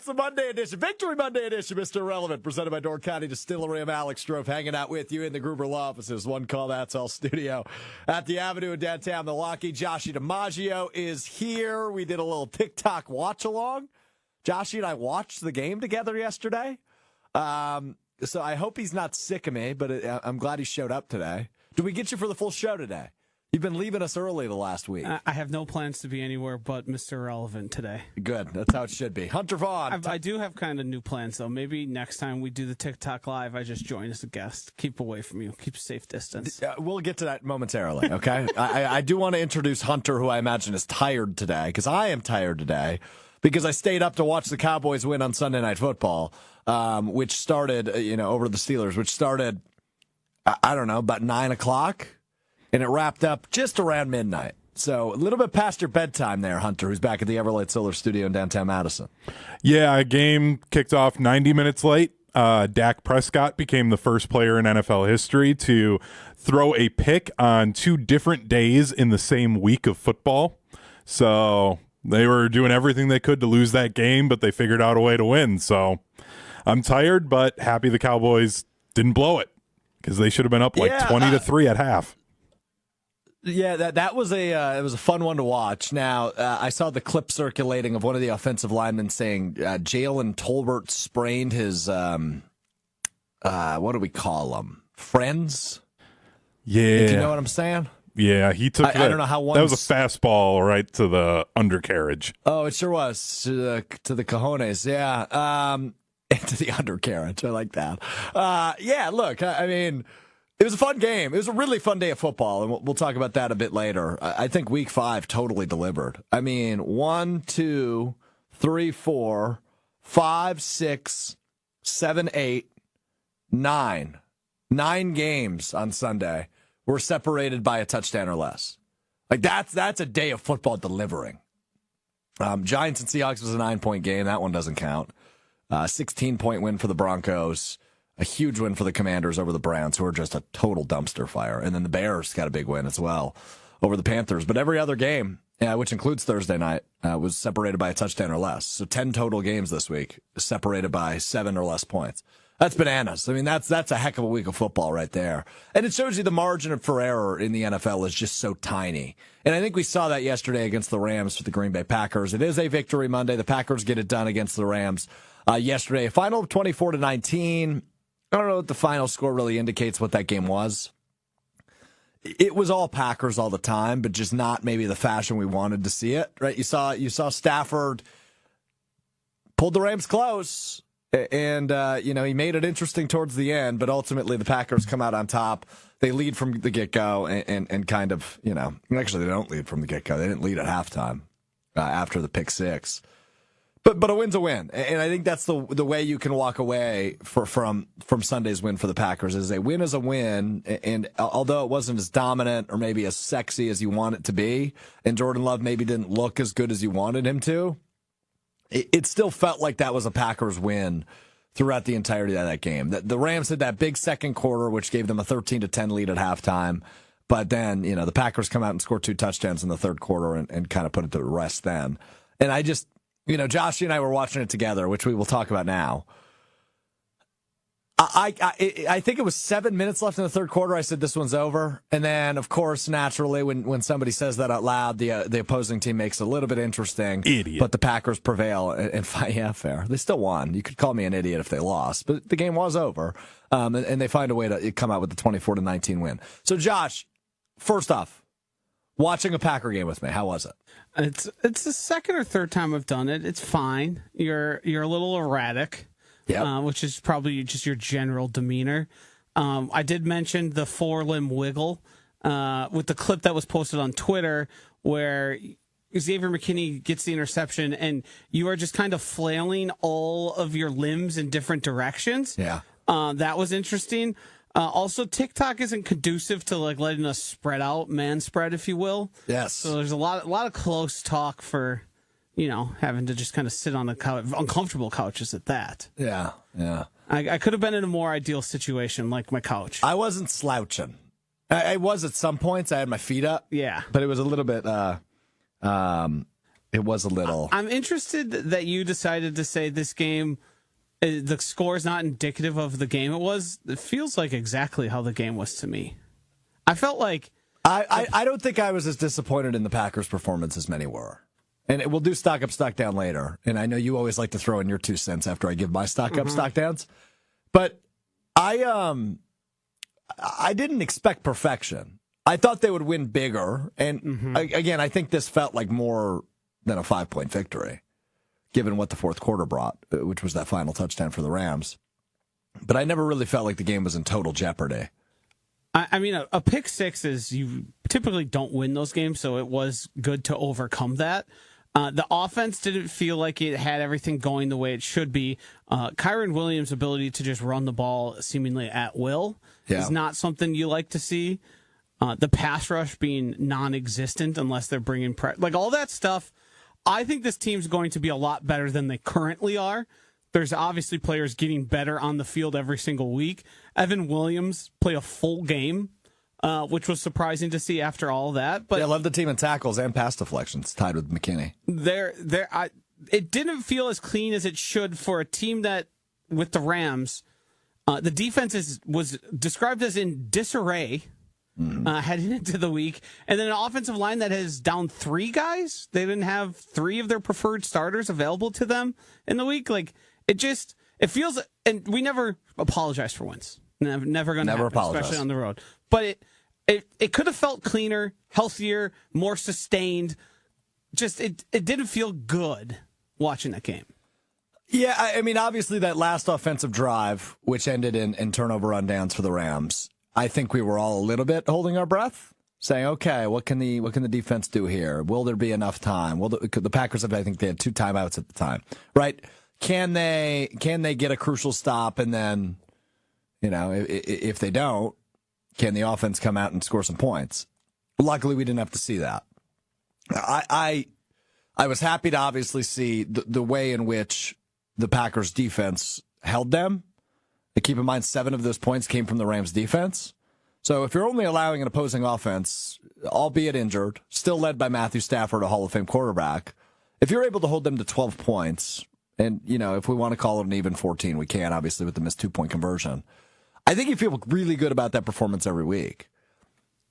It's the Monday edition, Victory Monday edition, Mr. Irrelevant, presented by Door County Distillery. I'm Alex Strouf, hanging out with you in the Gruber Law Offices, One Call That's All studio at the Avenue in downtown Milwaukee. Joshy DiMaggio is here. We did a little TikTok watch-along. Joshy and I watched the game together yesterday. So I hope he's not sick of me, but I'm glad he showed up today. Did we get you for the full show today? You've been leaving us early the last week. I have no plans to be anywhere but Mr. Irrelevant today. Good. That's how it should be. Hunter Vaughn. I do have kind of new plans, though. Maybe next time we do the TikTok Live, I just join as a guest. Keep away from you. Keep a safe distance. We'll get to that momentarily, okay? I do want to introduce Hunter, who I imagine is tired today, because I am tired today, because I stayed up to watch the Cowboys win on Sunday Night Football, which started, over the Steelers, which started, I don't know, about 9 o'clock. And it wrapped up just around midnight. So a little bit past your bedtime there, Hunter, who's back at the Everlight Solar Studio in downtown Madison. Yeah, a game kicked off 90 minutes late. Dak Prescott became the first player in NFL history to throw a pick on 2 different days in the same week of football. So they were doing everything they could to lose that game, but they figured out a way to win. So I'm tired, but happy the Cowboys didn't blow it, because they should have been up 20-3 at half. Yeah, that was it was a fun one to watch. Now, I saw the clip circulating of one of the offensive linemen saying Jayden Tolbert sprained his, what do we call them? Friends? Yeah. If you know what I'm saying? Yeah, he took I don't know how that was a fastball right to the undercarriage. Oh, it sure was. To the cojones, yeah. To the undercarriage. I like that. Yeah, look, I mean, it was a fun game. It was a really fun day of football, and we'll talk about that a bit later. I think Week 5 totally delivered. I mean, 1, 2, 3, 4, 5, 6, 7, 8, 9. 9 games on Sunday were separated by a touchdown or less. Like, that's a day of football delivering. Giants and Seahawks was a 9-point game. That one doesn't count. 16-point win for the Broncos. A huge win for the Commanders over the Browns, who are just a total dumpster fire. And then the Bears got a big win as well over the Panthers. But every other game, which includes Thursday night, was separated by a touchdown or less. So 10 total games this week separated by 7 or less points. That's bananas. I mean, that's a heck of a week of football right there. And it shows you the margin for error in the NFL is just so tiny. And I think we saw that yesterday against the Rams for the Green Bay Packers. It is a victory Monday. The Packers get it done against the Rams yesterday. A final of 24-19. I don't know if the final score really indicates what that game was. It was all Packers all the time, but just not maybe the fashion we wanted to see it, right? You saw Stafford pulled the Rams close, and he made it interesting towards the end, but ultimately the Packers come out on top. They lead from the get-go and kind of, actually they don't lead from the get-go. They didn't lead at halftime after the pick six. But a win's a win, and I think that's the way you can walk away from Sunday's win for the Packers is a win is a win, and although it wasn't as dominant or maybe as sexy as you want it to be, and Jordan Love maybe didn't look as good as you wanted him to, it still felt like that was a Packers win throughout the entirety of that game. The Rams had that big second quarter, which gave them a 13-10 lead at halftime, but then the Packers come out and score 2 touchdowns in the third quarter and kind of put it to rest then. And I just... Josh and I were watching it together, which we will talk about now. I think it was 7 minutes left in the third quarter. I said, this one's over. And then, of course, naturally, when somebody says that out loud, the opposing team makes it a little bit interesting. Idiot. But the Packers prevail. And yeah, fair. They still won. You could call me an idiot if they lost. But the game was over. And they find a way to come out with the 24-19 win. So, Josh, first off, watching a Packer game with me, how was it? It's the second or third time I've done it. It's fine. You're a little erratic, which is probably just your general demeanor. I did mention the 4-limb wiggle with the clip that was posted on Twitter where Xavier McKinney gets the interception and you are just kind of flailing all of your limbs in different directions. Yeah. That was interesting. Also, TikTok isn't conducive to letting us spread out, man spread, if you will. Yes. So there's a lot of close talk for, having to just kind of sit on the couch, uncomfortable couches at that. Yeah, yeah. I could have been in a more ideal situation, like my couch. I wasn't slouching. I was at some points. I had my feet up. Yeah. But it was a little bit. It was a little. I'm interested that you decided to say this game, the score is not indicative of the game it was. It feels like exactly how the game was to me. I felt like... I don't think I was as disappointed in the Packers' performance as many were. And we'll do stock up, stock down later. And I know you always like to throw in your 2 cents after I give my stock up, stock downs. But I didn't expect perfection. I thought they would win bigger. And again, I think this felt like more than a 5-point victory, given what the fourth quarter brought, which was that final touchdown for the Rams. But I never really felt like the game was in total jeopardy. I mean, a pick six is, you typically don't win those games, so it was good to overcome that. The offense didn't feel like it had everything going the way it should be. Kyron Williams' ability to just run the ball seemingly at will is not something you like to see. The pass rush being non-existent unless they're bringing like all that stuff. I think this team's going to be a lot better than they currently are. There's obviously players getting better on the field every single week. Evan Williams play a full game, which was surprising to see after all of that. But I love the team in tackles and pass deflections, tied with McKinney. It didn't feel as clean as it should for a team that, with the Rams, the defense was described as in disarray heading into the week. And then an offensive line that has down 3 guys. They didn't have 3 of their preferred starters available to them in the week. Like, it feels, and we never apologize for wins. Never going to happen, apologize, especially on the road. But it could have felt cleaner, healthier, more sustained. Just it didn't feel good watching that game. Yeah, I mean, obviously that last offensive drive, which ended in turnover rundowns for the Rams, I think we were all a little bit holding our breath, saying, "Okay, what can the defense do here? Will there be enough time?" Well, the Packers, I think they had 2 timeouts at the time, right? Can they get a crucial stop, and then, if they don't, can the offense come out and score some points? Luckily, we didn't have to see that. I was happy to obviously see the way in which the Packers defense held them. And keep in mind, 7 of those points came from the Rams defense. So if you're only allowing an opposing offense, albeit injured, still led by Matthew Stafford, a Hall of Fame quarterback, if you're able to hold them to 12 points, and, if we want to call it an even 14, we can, obviously, with the missed 2-point conversion, I think you feel really good about that performance every week.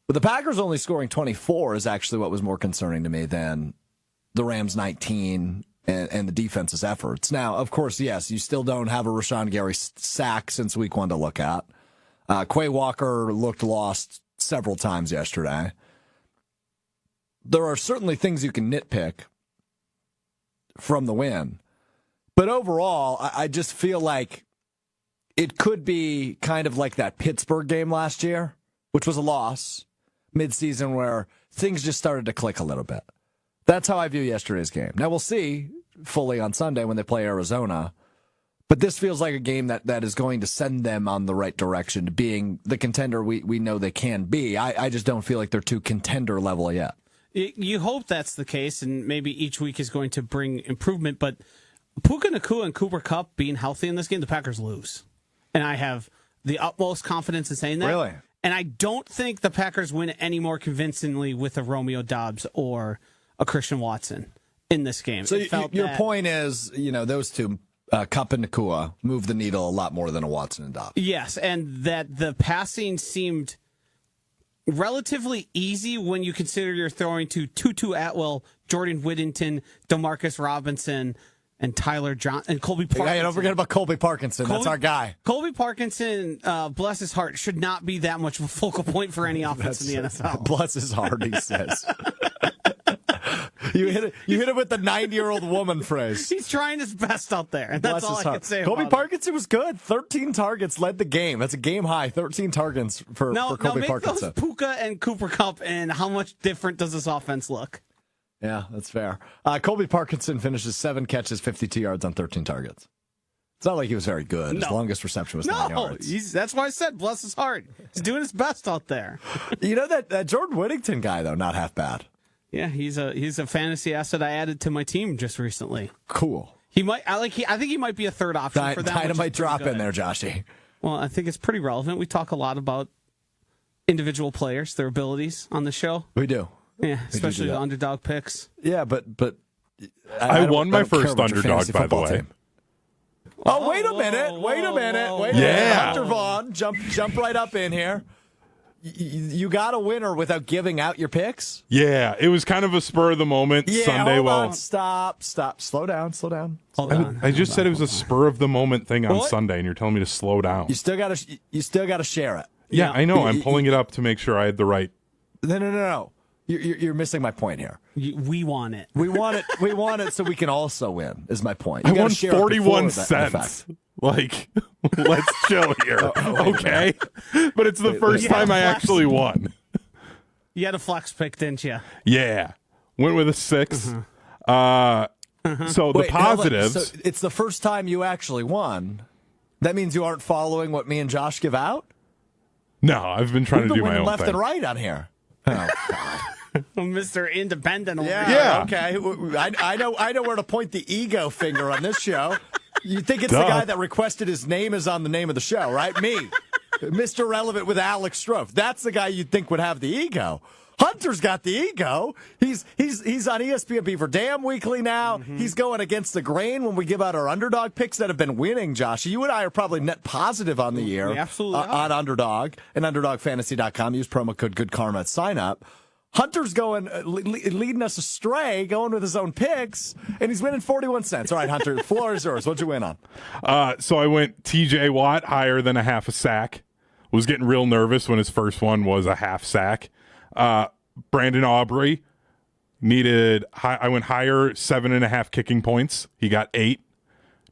But the Packers only scoring 24 is actually what was more concerning to me than the Rams 19 and the defense's efforts. Now, of course, yes, you still don't have a Rashawn Gary sack since week 1 to look at. Quay Walker looked lost several times yesterday. There are certainly things you can nitpick from the win. But overall, I just feel like it could be kind of like that Pittsburgh game last year, which was a loss midseason, where things just started to click a little bit. That's how I view yesterday's game. Now, we'll see fully on Sunday when they play Arizona. But this feels like a game that is going to send them on the right direction to being the contender we know they can be. I just don't feel like they're too contender level yet. You hope that's the case, and maybe each week is going to bring improvement. But Puka Nacua and Cooper Kupp being healthy in this game, the Packers lose. And I have the utmost confidence in saying that. Really? And I don't think the Packers win any more convincingly with a Romeo Doubs or a Christian Watson in this game. So your point is, those two, Kupp and Nacua, move the needle a lot more than a Watson and Doubs. Yes, and that the passing seemed relatively easy when you consider you're throwing to Tutu Atwell, Jordan Whittington, DeMarcus Robinson, and Tyler Johnson, and Colby Parkinson. Hey, don't forget about Colby Parkinson. That's our guy. Colby Parkinson, bless his heart, should not be that much of a focal point for any offense in the NFL. Bless his heart, he says. You hit it with the 90-year-old woman phrase. He's trying his best out there, and that's all I can say Colby about Parkinson was good. 13 targets led the game. That's a game high. 13 targets for Colby Parkinson. Those Puka and Cooper Kupp, and how much different does this offense look? Yeah, that's fair. Colby Parkinson finishes 7 catches, 52 yards on 13 targets. It's not like he was very good. His longest reception was 9 yards. That's why I said bless his heart. He's doing his best out there. That Jordan Whittington guy, though, not half bad. Yeah, he's a fantasy asset I added to my team just recently. Cool. I think he might be a third option for that. Dynamite drop in there, Joshy. Well, I think it's pretty relevant. We talk a lot about individual players, their abilities on the show. We do. Yeah, especially the underdog picks. Yeah, but I won my don't care first about your underdog, fantasy by the football way. team. Oh, wait a minute. Wait a minute. Yeah. Hunter Vaughn, jump right up in here. You got a winner without giving out your picks? Yeah, it was kind of a spur of the moment Sunday. Hold on. Stop. Slow down. Hold on. I just said it was a spur of the moment thing on Sunday, and you're telling me to slow down. You still got to share it. Yeah, I know. I'm pulling it up to make sure I had the right. No. You're missing my point here. We want it. We want it so we can also win, is my point. I You gotta won share it 41 before cents. Like, let's chill here, okay? But it's the first time I actually won. You had a flex pick, didn't you? Yeah. Went with a 6. So the positives. So it's the first time you actually won. That means you aren't following what me and Josh give out? No, I've been trying to do my own left thing. and right on here. Oh, God. Mr. Independent over here. Yeah. Okay. I know where to point the ego finger on this show. You think it's the guy that requested his name is on the name of the show, right? Me. Mr. Relevant with Alex Strouf. That's the guy you'd think would have the ego. Hunter's got the ego. He's on ESPN Beaver Dam Weekly now. Mm-hmm. He's going against the grain when we give out our underdog picks that have been winning, Josh. You and I are probably net positive on the year. We absolutely are. On Underdog and UnderdogFantasy.com. Use promo code GoodKarma at sign up. Hunter's going, leading us astray, going with his own picks, and he's winning 41 cents. All right, Hunter, the floor is yours. What'd you win on? So I went TJ Watt higher than a half a sack. Was getting real nervous when his first one was a half sack. Brandon Aubrey I went higher 7.5 kicking points. He got 8.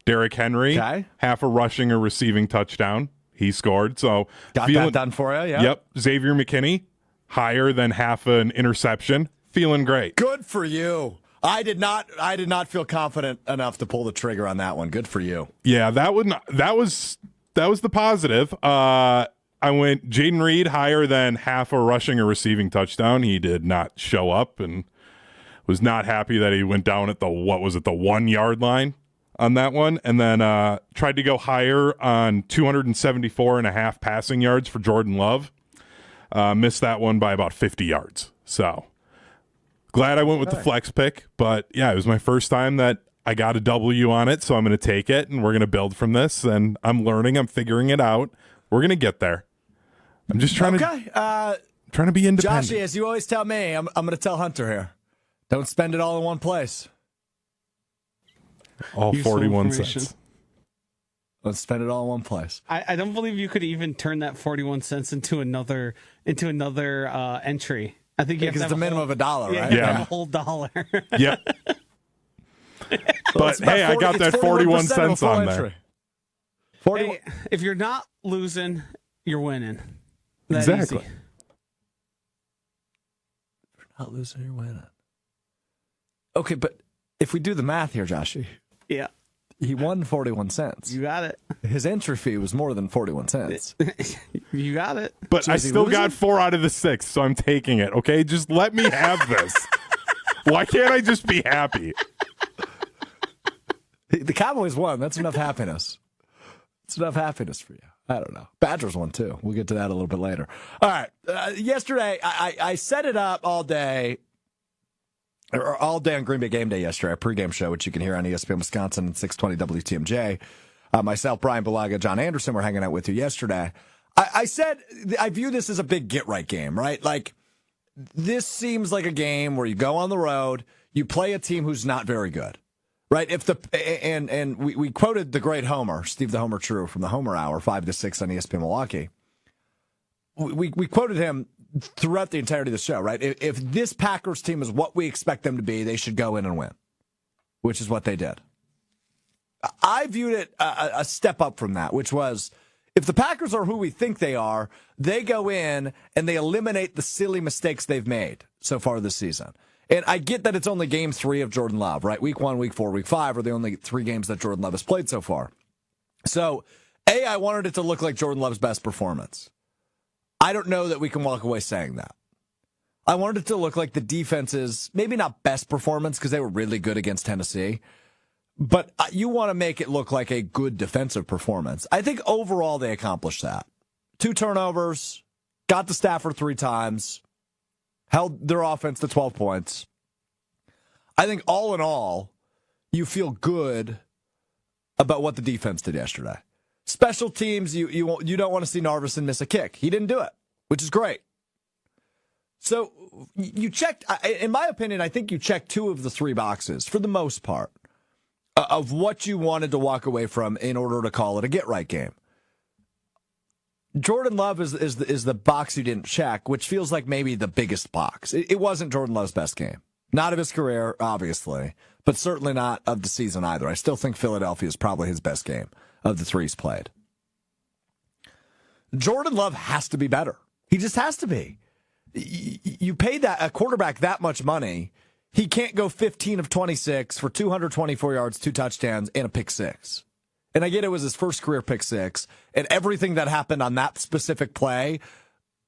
Derrick Henry, half a rushing or receiving touchdown. He scored. So got that done for you. Yeah. Yep. Xavier McKinney, higher than half an interception. Feeling great. Good for you. I did not feel confident enough to pull the trigger on that one. Good for you. Yeah, that was the positive. I went Jayden Reed higher than half a rushing or receiving touchdown. He did not show up and was not happy that he went down at the 1 yard line on that one. And then tried to go higher on 274.5 passing yards for Jordan Love. Missed that one by about 50 yards. So glad I went with the flex pick. But yeah, it was my first time that I got a W on it. So I'm going to take it and we're going to build from this. And I'm learning. I'm figuring it out. We're going to get there. I'm just trying to be independent. Joshy, as you always tell me, I'm going to tell Hunter here. Don't spend it all in one place. All 41 cents. Let's spend it all in one place. I don't believe you could even turn that 41 cents into another entry. I think you have to have a minimum of $1, right? Yeah, a whole dollar. Yep. But hey, I got that 41 cents on there. Hey, if you're not losing, you're winning. That exactly. Easy. If you're not losing, you're winning. Okay, but if we do the math here, Joshy. Yeah. He won 41 cents. You got it. His entry fee was more than 41 cents. You got it. But I still got 4 out of the 6, so I'm taking it, okay? Just let me have this. Why can't I just be happy? The Cowboys won. That's enough happiness. It's enough happiness for you. I don't know. Badgers won, too. We'll get to that a little bit later. All right. Yesterday, I set it up all day on Green Bay Game Day yesterday, a pregame show, which you can hear on ESPN Wisconsin and 620 WTMJ. Myself, Brian Balaga, John Anderson were hanging out with you yesterday. I said I view this as a big get-right game, right? Like, this seems like a game where you go on the road, you play a team who's not very good, right? And we quoted the great Homer, Steve the Homer True, from the Homer Hour, 5 to 6 on ESPN Milwaukee. We quoted him throughout the entirety of the show, right? If this Packers team is what we expect them to be, they should go in and win, which is what they did. I viewed it a step up from that, which was if the Packers are who we think they are, they go in and they eliminate the silly mistakes they've made so far this season. And I get that it's only game 3 of Jordan Love, right? Week 1, week 4, week 5 are the only 3 games that Jordan Love has played so far. So, I wanted it to look like Jordan Love's best performance. I don't know that we can walk away saying that. I wanted it to look like the defense's, maybe not best performance because they were really good against Tennessee, but you want to make it look like a good defensive performance. I think overall they accomplished that. 2 turnovers, got to Stafford 3 times, held their offense to 12 points. I think all in all, you feel good about what the defense did yesterday. Special teams, you don't want to see Narveson miss a kick. He didn't do it, which is great. So you checked, in my opinion, I think you checked 2 of the 3 boxes for the most part of what you wanted to walk away from in order to call it a get-right game. Jordan Love is the box you didn't check, which feels like maybe the biggest box. It wasn't Jordan Love's best game. Not of his career, obviously, but certainly not of the season either. I still think Philadelphia is probably his best game of the 3 he's played. Jordan Love has to be better. He just has to be. You pay a quarterback that much money, he can't go 15 of 26 for 224 yards, 2 touchdowns, and a pick 6. And I get it was his first career pick 6, and everything that happened on that specific play,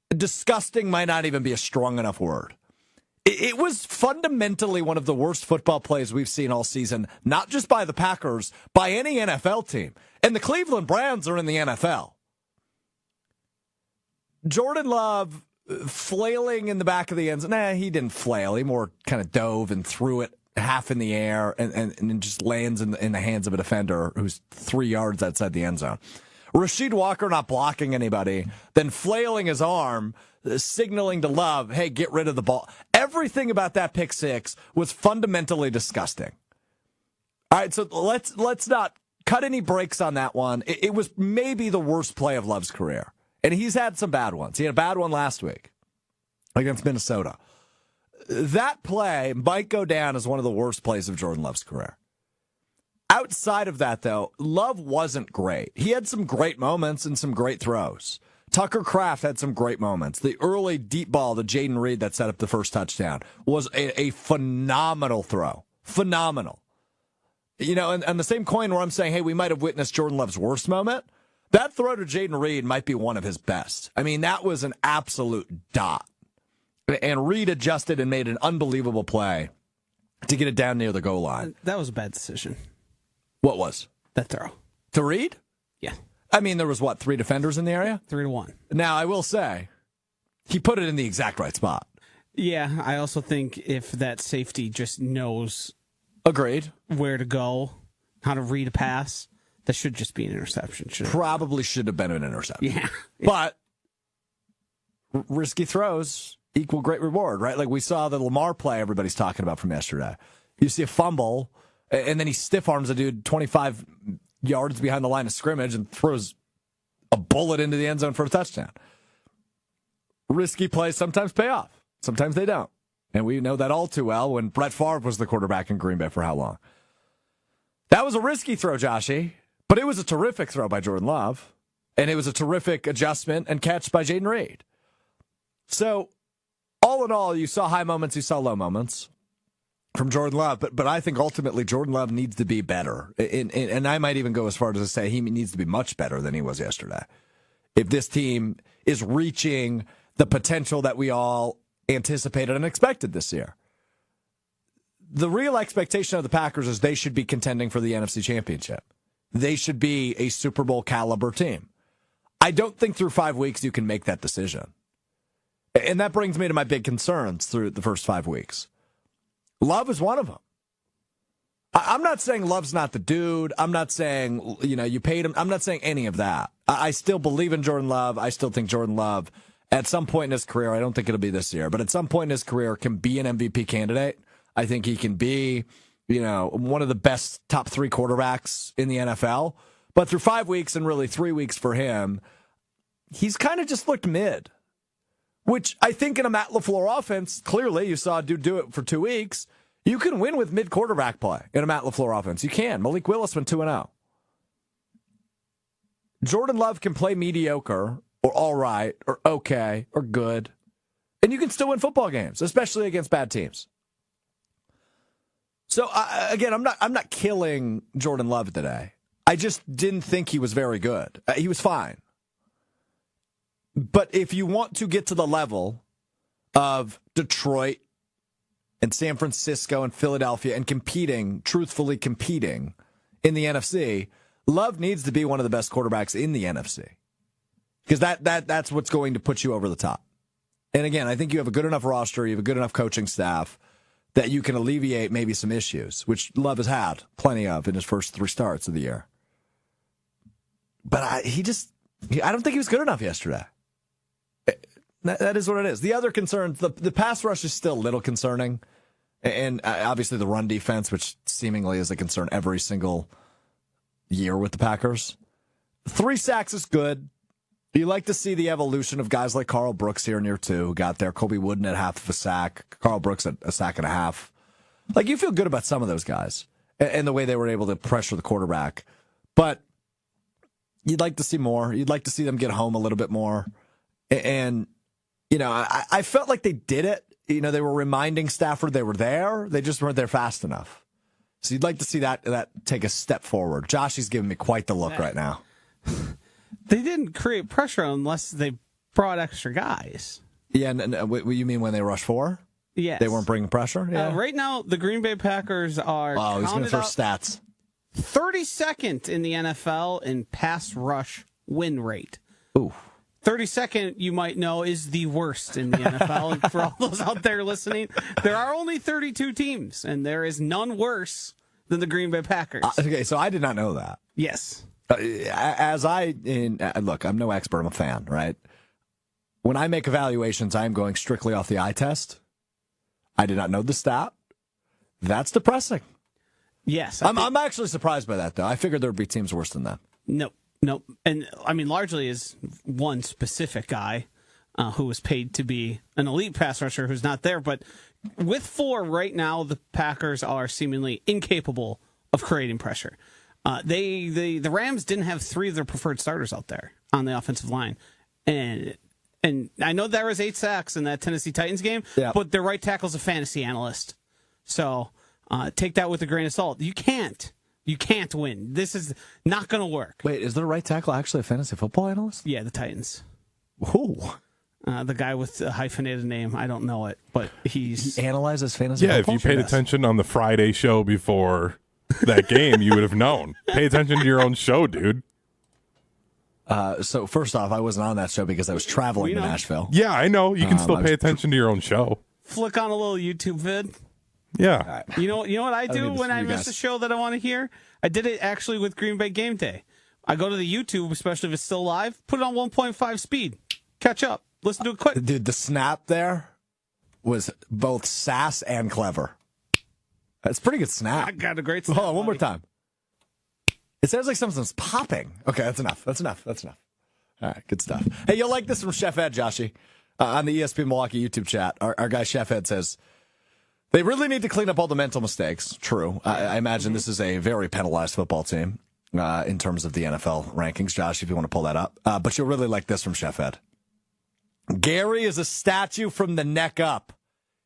disgusting might not even be a strong enough word. It was fundamentally one of the worst football plays we've seen all season, not just by the Packers, by any NFL team. And the Cleveland Browns are in the NFL. Jordan Love flailing in the back of the end zone. Nah, he didn't flail. He more kind of dove and threw it half in the air and just lands in the hands of a defender who's 3 yards outside the end zone. Rasheed Walker not blocking anybody, then flailing his arm, signaling to Love, hey, get rid of the ball. Everything about that pick 6 was fundamentally disgusting. All right, so let's not cut any breaks on that one. It was maybe the worst play of Love's career. And he's had some bad ones. He had a bad one last week against Minnesota. That play might go down as one of the worst plays of Jordan Love's career. Outside of that, though, Love wasn't great. He had some great moments and some great throws. Tucker Kraft had some great moments. The early deep ball to Jayden Reed that set up the first touchdown was a phenomenal throw. Phenomenal. You know, and the same coin where I'm saying, hey, we might have witnessed Jordan Love's worst moment, that throw to Jayden Reed might be one of his best. I mean, that was an absolute dot. And Reed adjusted and made an unbelievable play to get it down near the goal line. That was a bad decision. What was? That throw. To Reed? Yeah. I mean, there was, 3 defenders in the area? 3-1. Now, I will say, he put it in the exact right spot. Yeah, I also think if that safety just knows Agreed. Where to go, how to read a pass, that should just be an interception. Probably should have been an interception. Yeah. But risky throws equal great reward, right? Like we saw the Lamar play everybody's talking about from yesterday. You see a fumble, and then he stiff arms a dude 25 yards behind the line of scrimmage and throws a bullet into the end zone for a touchdown. Risky plays sometimes pay off. Sometimes they don't. And we know that all too well when Brett Favre was the quarterback in Green Bay for how long. That was a risky throw, Joshy, but it was a terrific throw by Jordan Love, and it was a terrific adjustment and catch by Jayden Reed. So, all in all, you saw high moments, you saw low moments from Jordan Love, but I think ultimately Jordan Love needs to be better. And I might even go as far as to say he needs to be much better than he was yesterday. If this team is reaching the potential that we all anticipated and expected this year. The real expectation of the Packers is they should be contending for the NFC Championship. They should be a Super Bowl caliber team. I don't think through 5 weeks you can make that decision. And that brings me to my big concerns through the first 5 weeks. Love is one of them. I'm not saying Love's not the dude. I'm not saying, you paid him. I'm not saying any of that. I still believe in Jordan Love. I still think Jordan Love, at some point in his career, I don't think it'll be this year, but at some point in his career can be an MVP candidate. I think he can be, one of the best top 3 quarterbacks in the NFL. But through 5 weeks and really 3 weeks for him, he's kind of just looked mid. Which I think in a Matt LaFleur offense, clearly you saw a dude do it for 2 weeks. You can win with mid quarterback play in a Matt LaFleur offense. You can. Malik Willis went 2-0. Jordan Love can play mediocre or all right or okay or good. And you can still win football games, especially against bad teams. So again, I'm not killing Jordan Love today. I just didn't think he was very good. He was fine. But if you want to get to the level of Detroit and San Francisco and Philadelphia and truthfully competing in the NFC, Love needs to be one of the best quarterbacks in the NFC. Because that's what's going to put you over the top. And again, I think you have a good enough roster, you have a good enough coaching staff that you can alleviate maybe some issues, which Love has had plenty of in his first 3 starts of the year. But I don't think he was good enough yesterday. That is what it is. The other concerns, the pass rush is still a little concerning. And obviously the run defense, which seemingly is a concern every single year with the Packers. 3 sacks is good. You like to see the evolution of guys like Carl Brooks here in year 2, who got there. Kobe Wooden at half of a sack. Carl Brooks at a sack and a half. Like, you feel good about some of those guys and the way they were able to pressure the quarterback. But you'd like to see more. You'd like to see them get home a little bit more. And, you know, I felt like they did it. You know, they were reminding Stafford they were there. They just weren't there fast enough. So you'd like to see that take a step forward. Josh is giving me quite the look right now. They didn't create pressure unless they brought extra guys. Yeah, and what you mean when they rush 4? Yes. They weren't bringing pressure? Yeah. Right now, the Green Bay Packers are Oh, he's going to throw stats. 32nd in the NFL in pass rush win rate. Ooh. 32nd, you might know, is the worst in the NFL. And for all those out there listening, there are only 32 teams, and there is none worse than the Green Bay Packers. Okay, so I did not know that. Yes. Look, I'm no expert, I'm a fan, right? When I make evaluations, I'm going strictly off the eye test. I did not know the stat. That's depressing. Yes. I'm actually surprised by that, though. I figured there would be teams worse than that. Nope. And I mean, largely is one specific guy who was paid to be an elite pass rusher who's not there. But with 4 right now, the Packers are seemingly incapable of creating pressure. The Rams didn't have 3 of their preferred starters out there on the offensive line. And I know there was 8 sacks in that Tennessee Titans game, but their right tackle's a fantasy analyst. So take that with a grain of salt. You can't win. This is not going to work. Wait, is their right tackle actually a fantasy football analyst? Yeah, the Titans. Who? The guy with the hyphenated name. I don't know it, but he analyzes fantasy football? Yeah, if you paid attention on the Friday show before that game, you would have known. Pay attention to your own show, dude. So first off, I wasn't on that show because I was traveling to Nashville. Yeah, I know. You can still pay attention to your own show. Flick on a little YouTube vid. Yeah. Right. You know what I do when I miss a show that I want to hear? I did it actually with Green Bay Game Day. I go to the YouTube, especially if it's still live, put it on 1.5 speed. Catch up. Listen to it quick. Dude, the snap there was both sass and clever. That's a pretty good snap. I got a great snap. Hold on, one more time. It sounds like something's popping. Okay, that's enough. All right, good stuff. Hey, you'll like this from Chef Ed, Joshy. On the ESPN Milwaukee YouTube chat, our guy Chef Ed says, they really need to clean up all the mental mistakes. True. I imagine this is a very penalized football team in terms of the NFL rankings. Josh, if you want to pull that up. But you'll really like this from Chef Ed. Gary is a statue from the neck up.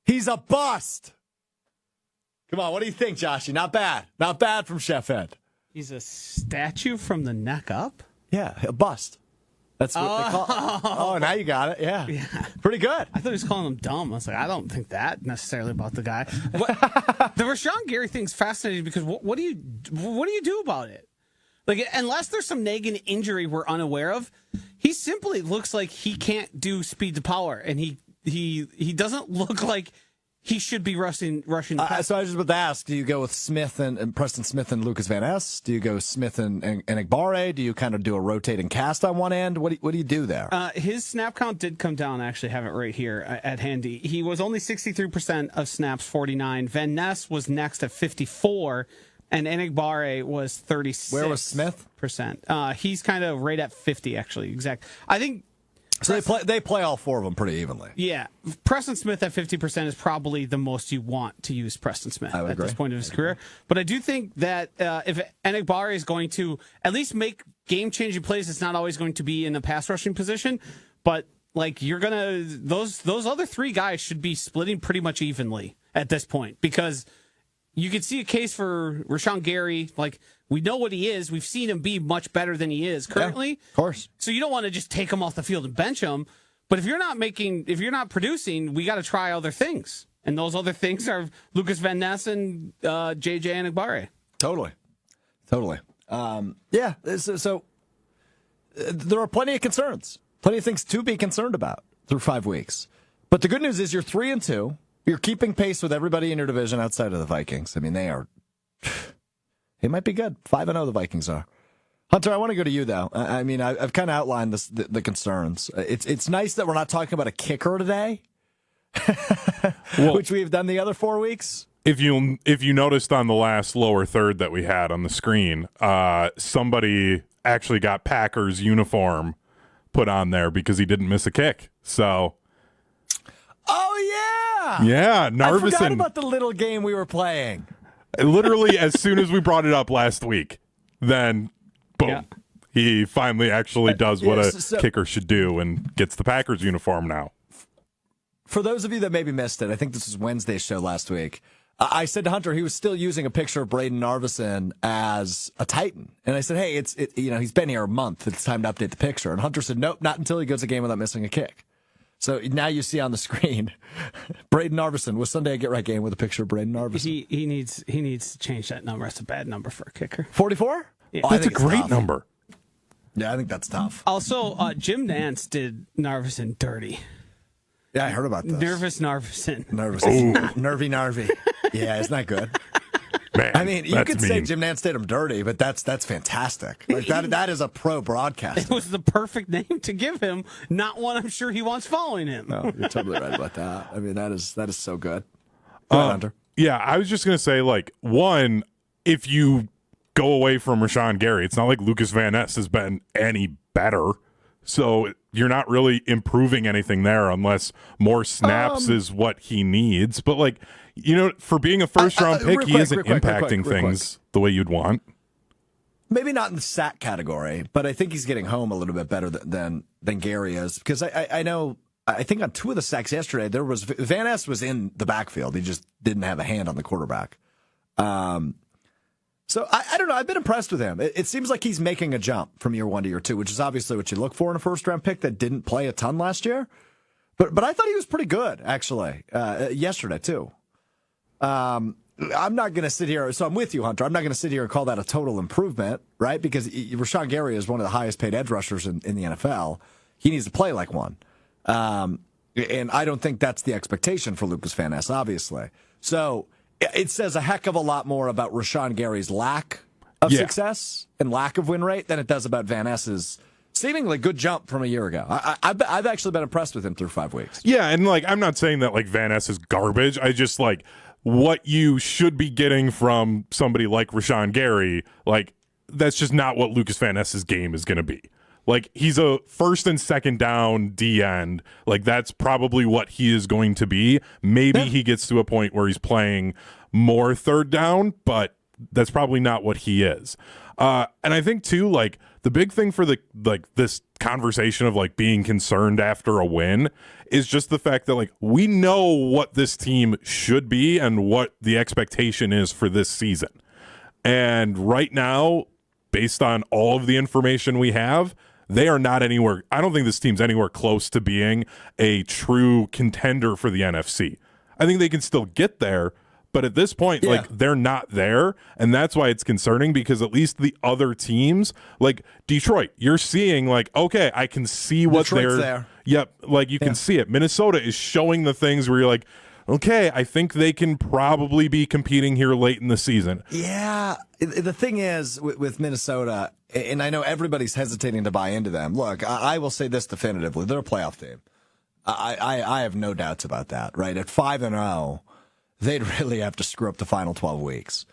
He's a bust. Come on, what do you think, Joshy? Not bad. Not bad from Chef Ed. He's a statue from the neck up? Yeah, a bust. That's what they call it. Oh, now you got it. Yeah. Pretty good. I thought he was calling him dumb. I was like, I don't think that necessarily about the guy. The Rashawn Gary thing's fascinating because what do you do about it? Like, unless there's some nagging injury we're unaware of, he simply looks like he can't do speed to power, and he doesn't look like he should be rushing the pass. So I was just about to ask, do you go with Smith and Preston Smith and Lucas Van Ness? Do you go Smith and Igbare? Do you kind of do a rotating cast on one end? What do you do there? His snap count did come down. I actually have it right here at handy. He was only 63% of snaps, 49. Van Ness was next at 54, and Igbare was 36%. Where was Smith? He's kind of right at 50, actually. Exact. I think. So they play all 4 of them pretty evenly. Yeah. Preston Smith at 50% is probably the most you want to use Preston Smith at this point of his career. But I do think that if Igbare is going to at least make game-changing plays, it's not always going to be in a pass-rushing position. But, like, you're going to – those other 3 guys should be splitting pretty much evenly at this point because you could see a case for Rashawn Gary, like – we know what he is. We've seen him be much better than he is currently. Yeah, of course. So you don't want to just take him off the field and bench him. But if you're not producing, we got to try other things. And those other things are Lucas Van Ness and JJ Igbare. Totally. Yeah. So there are plenty of concerns, plenty of things to be concerned about through 5 weeks. But the good news is you're 3-2. You're keeping pace with everybody in your division outside of the Vikings. I mean, they might be good. 5-0 the Vikings are. Hunter, I want to go to you, though. I mean, I've kind of outlined the concerns. It's nice that we're not talking about a kicker today, which we've done the other 4 weeks. If you noticed on the last lower third that we had on the screen, somebody actually got Packers uniform put on there because he didn't miss a kick. So, oh yeah, Narvison. I forgot about the little game we were playing. Literally, as soon as we brought it up last week, then boom, Yeah. he finally actually does what a kicker should do and gets the Packers uniform now. For those of you that maybe missed it, I think this was Wednesday's show last week. I said to Hunter he was still using a picture of Braden Narvison as a Titan. And I said, hey, he's been here a month. It's time to update the picture. And Hunter said, nope, not until he goes a game without missing a kick. So now you see on the screen, Braden Narvison was Sunday a Get Right game with a picture of Braden Narvison. He needs to change that number. It's a bad number for a kicker. 44? Yeah. Oh, That's a great number. Yeah, I think that's tough. Also, Jim Nance did Narvison dirty. Yeah, I heard about this. Nervous Narvison. Nervy Narvy. Yeah, isn't that good? Man, I mean, you could say mean. Jim Nance did him dirty, but that's fantastic. Like that is a pro broadcaster. It was the perfect name to give him, not one I'm sure he wants following him. No, you're totally right about that. I mean, that is so good. Go ahead, Hunter. Yeah, I was just going to say, like, one, if you go away from Rashawn Gary, it's not like Lucas Van Ness has been any better. So you're not really improving anything there unless more snaps is what he needs. But, like, you know, for being a first-round pick, he isn't impacting things the way you'd want. Maybe not in the sack category, but I think he's getting home a little bit better than Gary is. Because I know, I think on 2 of the sacks yesterday, Van Ness was in the backfield. He just didn't have a hand on the quarterback. So I don't know. I've been impressed with him. It seems like he's making a jump from year 1 to year 2, which is obviously what you look for in a first-round pick that didn't play a ton last year. But I thought he was pretty good, actually, yesterday, too. I'm not going to sit here. So I'm with you, Hunter. I'm not going to sit here and call that a total improvement, right? Because Rashawn Gary is one of the highest-paid edge rushers in the NFL. He needs to play like one. And I don't think that's the expectation for Lucas Van Ness, obviously. So it says a heck of a lot more about Rashawn Gary's lack of success and lack of win rate than it does about Van Ness's seemingly good jump from a year ago. I've actually been impressed with him through 5 weeks. Yeah, and like I'm not saying that like Van Ness is garbage. I just like what you should be getting from somebody like Rashawn Gary, like that's just not what Lucas Van Ness's game is going to be. Like he's a first and second down D end. Like that's probably what he is going to be. Maybe he gets to a point where he's playing more third down, but that's probably not what he is. And I think too, like the big thing for this conversation of like being concerned after a win is just the fact that like we know what this team should be and what the expectation is for this season. And right now, based on all of the information we have, they are not anywhere. I don't think this team's anywhere close to being a true contender for the NFC. I think they can still get there, but at this point, like they're not there, and that's why it's concerning because at least the other teams, like Detroit, you're seeing like, okay, I can see what Detroit's they're there. Yep, like you can see it. Minnesota is showing the things where you're like, okay, I think they can probably be competing here late in the season. Yeah, the thing is with Minnesota, and I know everybody's hesitating to buy into them. Look, I will say this definitively: they're a playoff team. I have no doubts about that. Right at 5-0, they'd really have to screw up the final 12 weeks.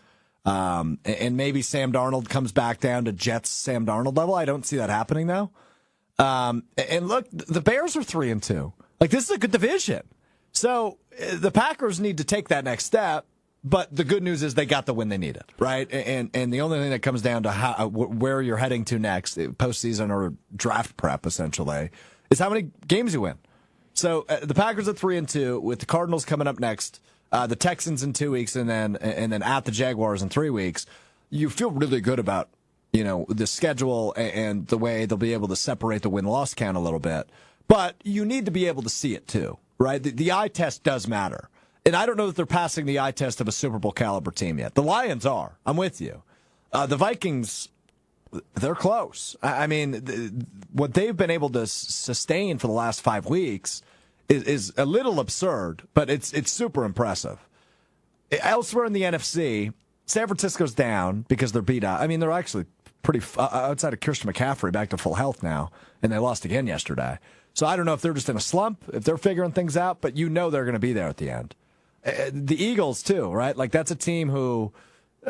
And maybe Sam Darnold comes back down to Jets Sam Darnold level. I don't see that happening though. And look, the Bears are 3-2. Like this is a good division. So the Packers need to take that next step, but the good news is they got the win they needed, right? And the only thing that comes down to where you're heading to next, postseason or draft prep, essentially, is how many games you win. So the Packers at 3-2, with the Cardinals coming up next, the Texans in 2 weeks, and then at the Jaguars in 3 weeks. You feel really good about the schedule and the way they'll be able to separate the win-loss count a little bit, but you need to be able to see it too. Right? The eye test does matter. And I don't know that they're passing the eye test of a Super Bowl caliber team yet. The Lions are. I'm with you. The Vikings, they're close. I mean, what they've been able to sustain for the last 5 weeks is a little absurd, but it's super impressive. Elsewhere in the NFC, San Francisco's down because they're beat out. I mean, they're actually pretty outside of Christian McCaffrey back to full health now, and they lost again yesterday. So I don't know if they're just in a slump, if they're figuring things out, but you know they're going to be there at the end. The Eagles, too, right? Like, that's a team who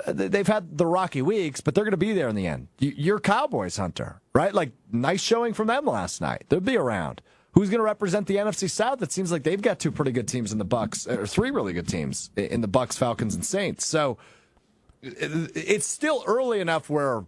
they've had the rocky weeks, but they're going to be there in the end. You're Cowboys, Hunter, right? Like, nice showing from them last night. They'll be around. Who's going to represent the NFC South? It seems like they've got two pretty good teams in the Bucs, or three really good teams in the Bucs, Falcons, and Saints. So it's still early enough where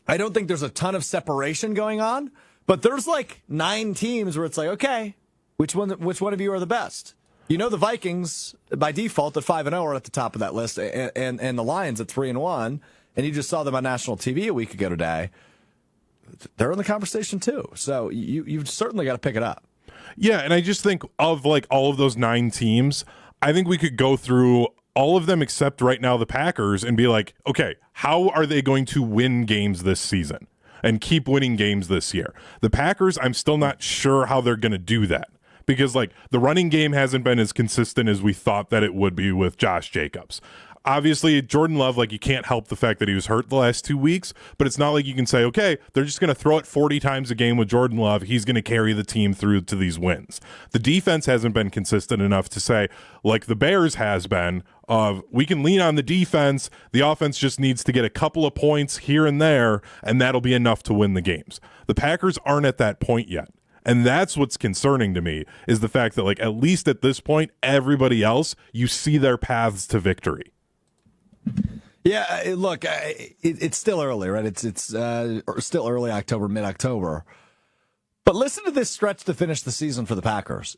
I don't think there's a ton of separation going on, but there's like 9 teams where it's like, okay, which one of you are the best? You know, the Vikings by default at 5-0 are at the top of that list, and the Lions at 3-1, and you just saw them on national TV a week ago today. They're in the conversation too, so you've certainly got to pick it up. Yeah, and I just think of like all of those 9 teams, I think we could go through all of them except right now the Packers and be like, okay, how are they going to win games this season and keep winning games this year? The Packers, I'm still not sure how they're going to do that because like the running game hasn't been as consistent as we thought that it would be with Josh Jacobs. Obviously, Jordan Love, like, you can't help the fact that he was hurt the last 2 weeks, but it's not like you can say, okay, they're just going to throw it 40 times a game with Jordan Love. He's going to carry the team through to these wins. The defense hasn't been consistent enough to say, like the Bears has been, of we can lean on the defense. The offense just needs to get a couple of points here and there, and that'll be enough to win the games. The Packers aren't at that point yet. And that's what's concerning to me is the fact that, like, at least at this point, everybody else, you see their paths to victory. Yeah, look, it's still early, right? It's still early October, mid-October. But listen to this stretch to finish the season for the Packers.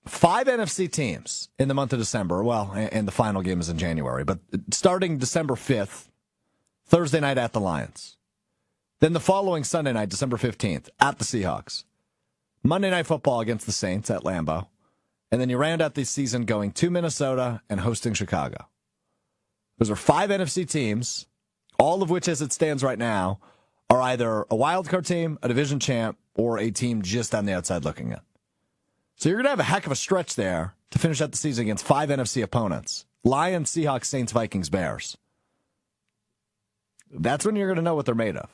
5 NFC teams in the month of December. Well, and the final game is in January. But starting December 5th, Thursday night at the Lions. Then the following Sunday night, December 15th, at the Seahawks. Monday Night Football against the Saints at Lambeau. And then you round out the season going to Minnesota and hosting Chicago. Those are 5 NFC teams, all of which, as it stands right now, are either a wild card team, a division champ, or a team just on the outside looking in. So you're going to have a heck of a stretch there to finish out the season against 5 NFC opponents. Lions, Seahawks, Saints, Vikings, Bears. That's when you're going to know what they're made of.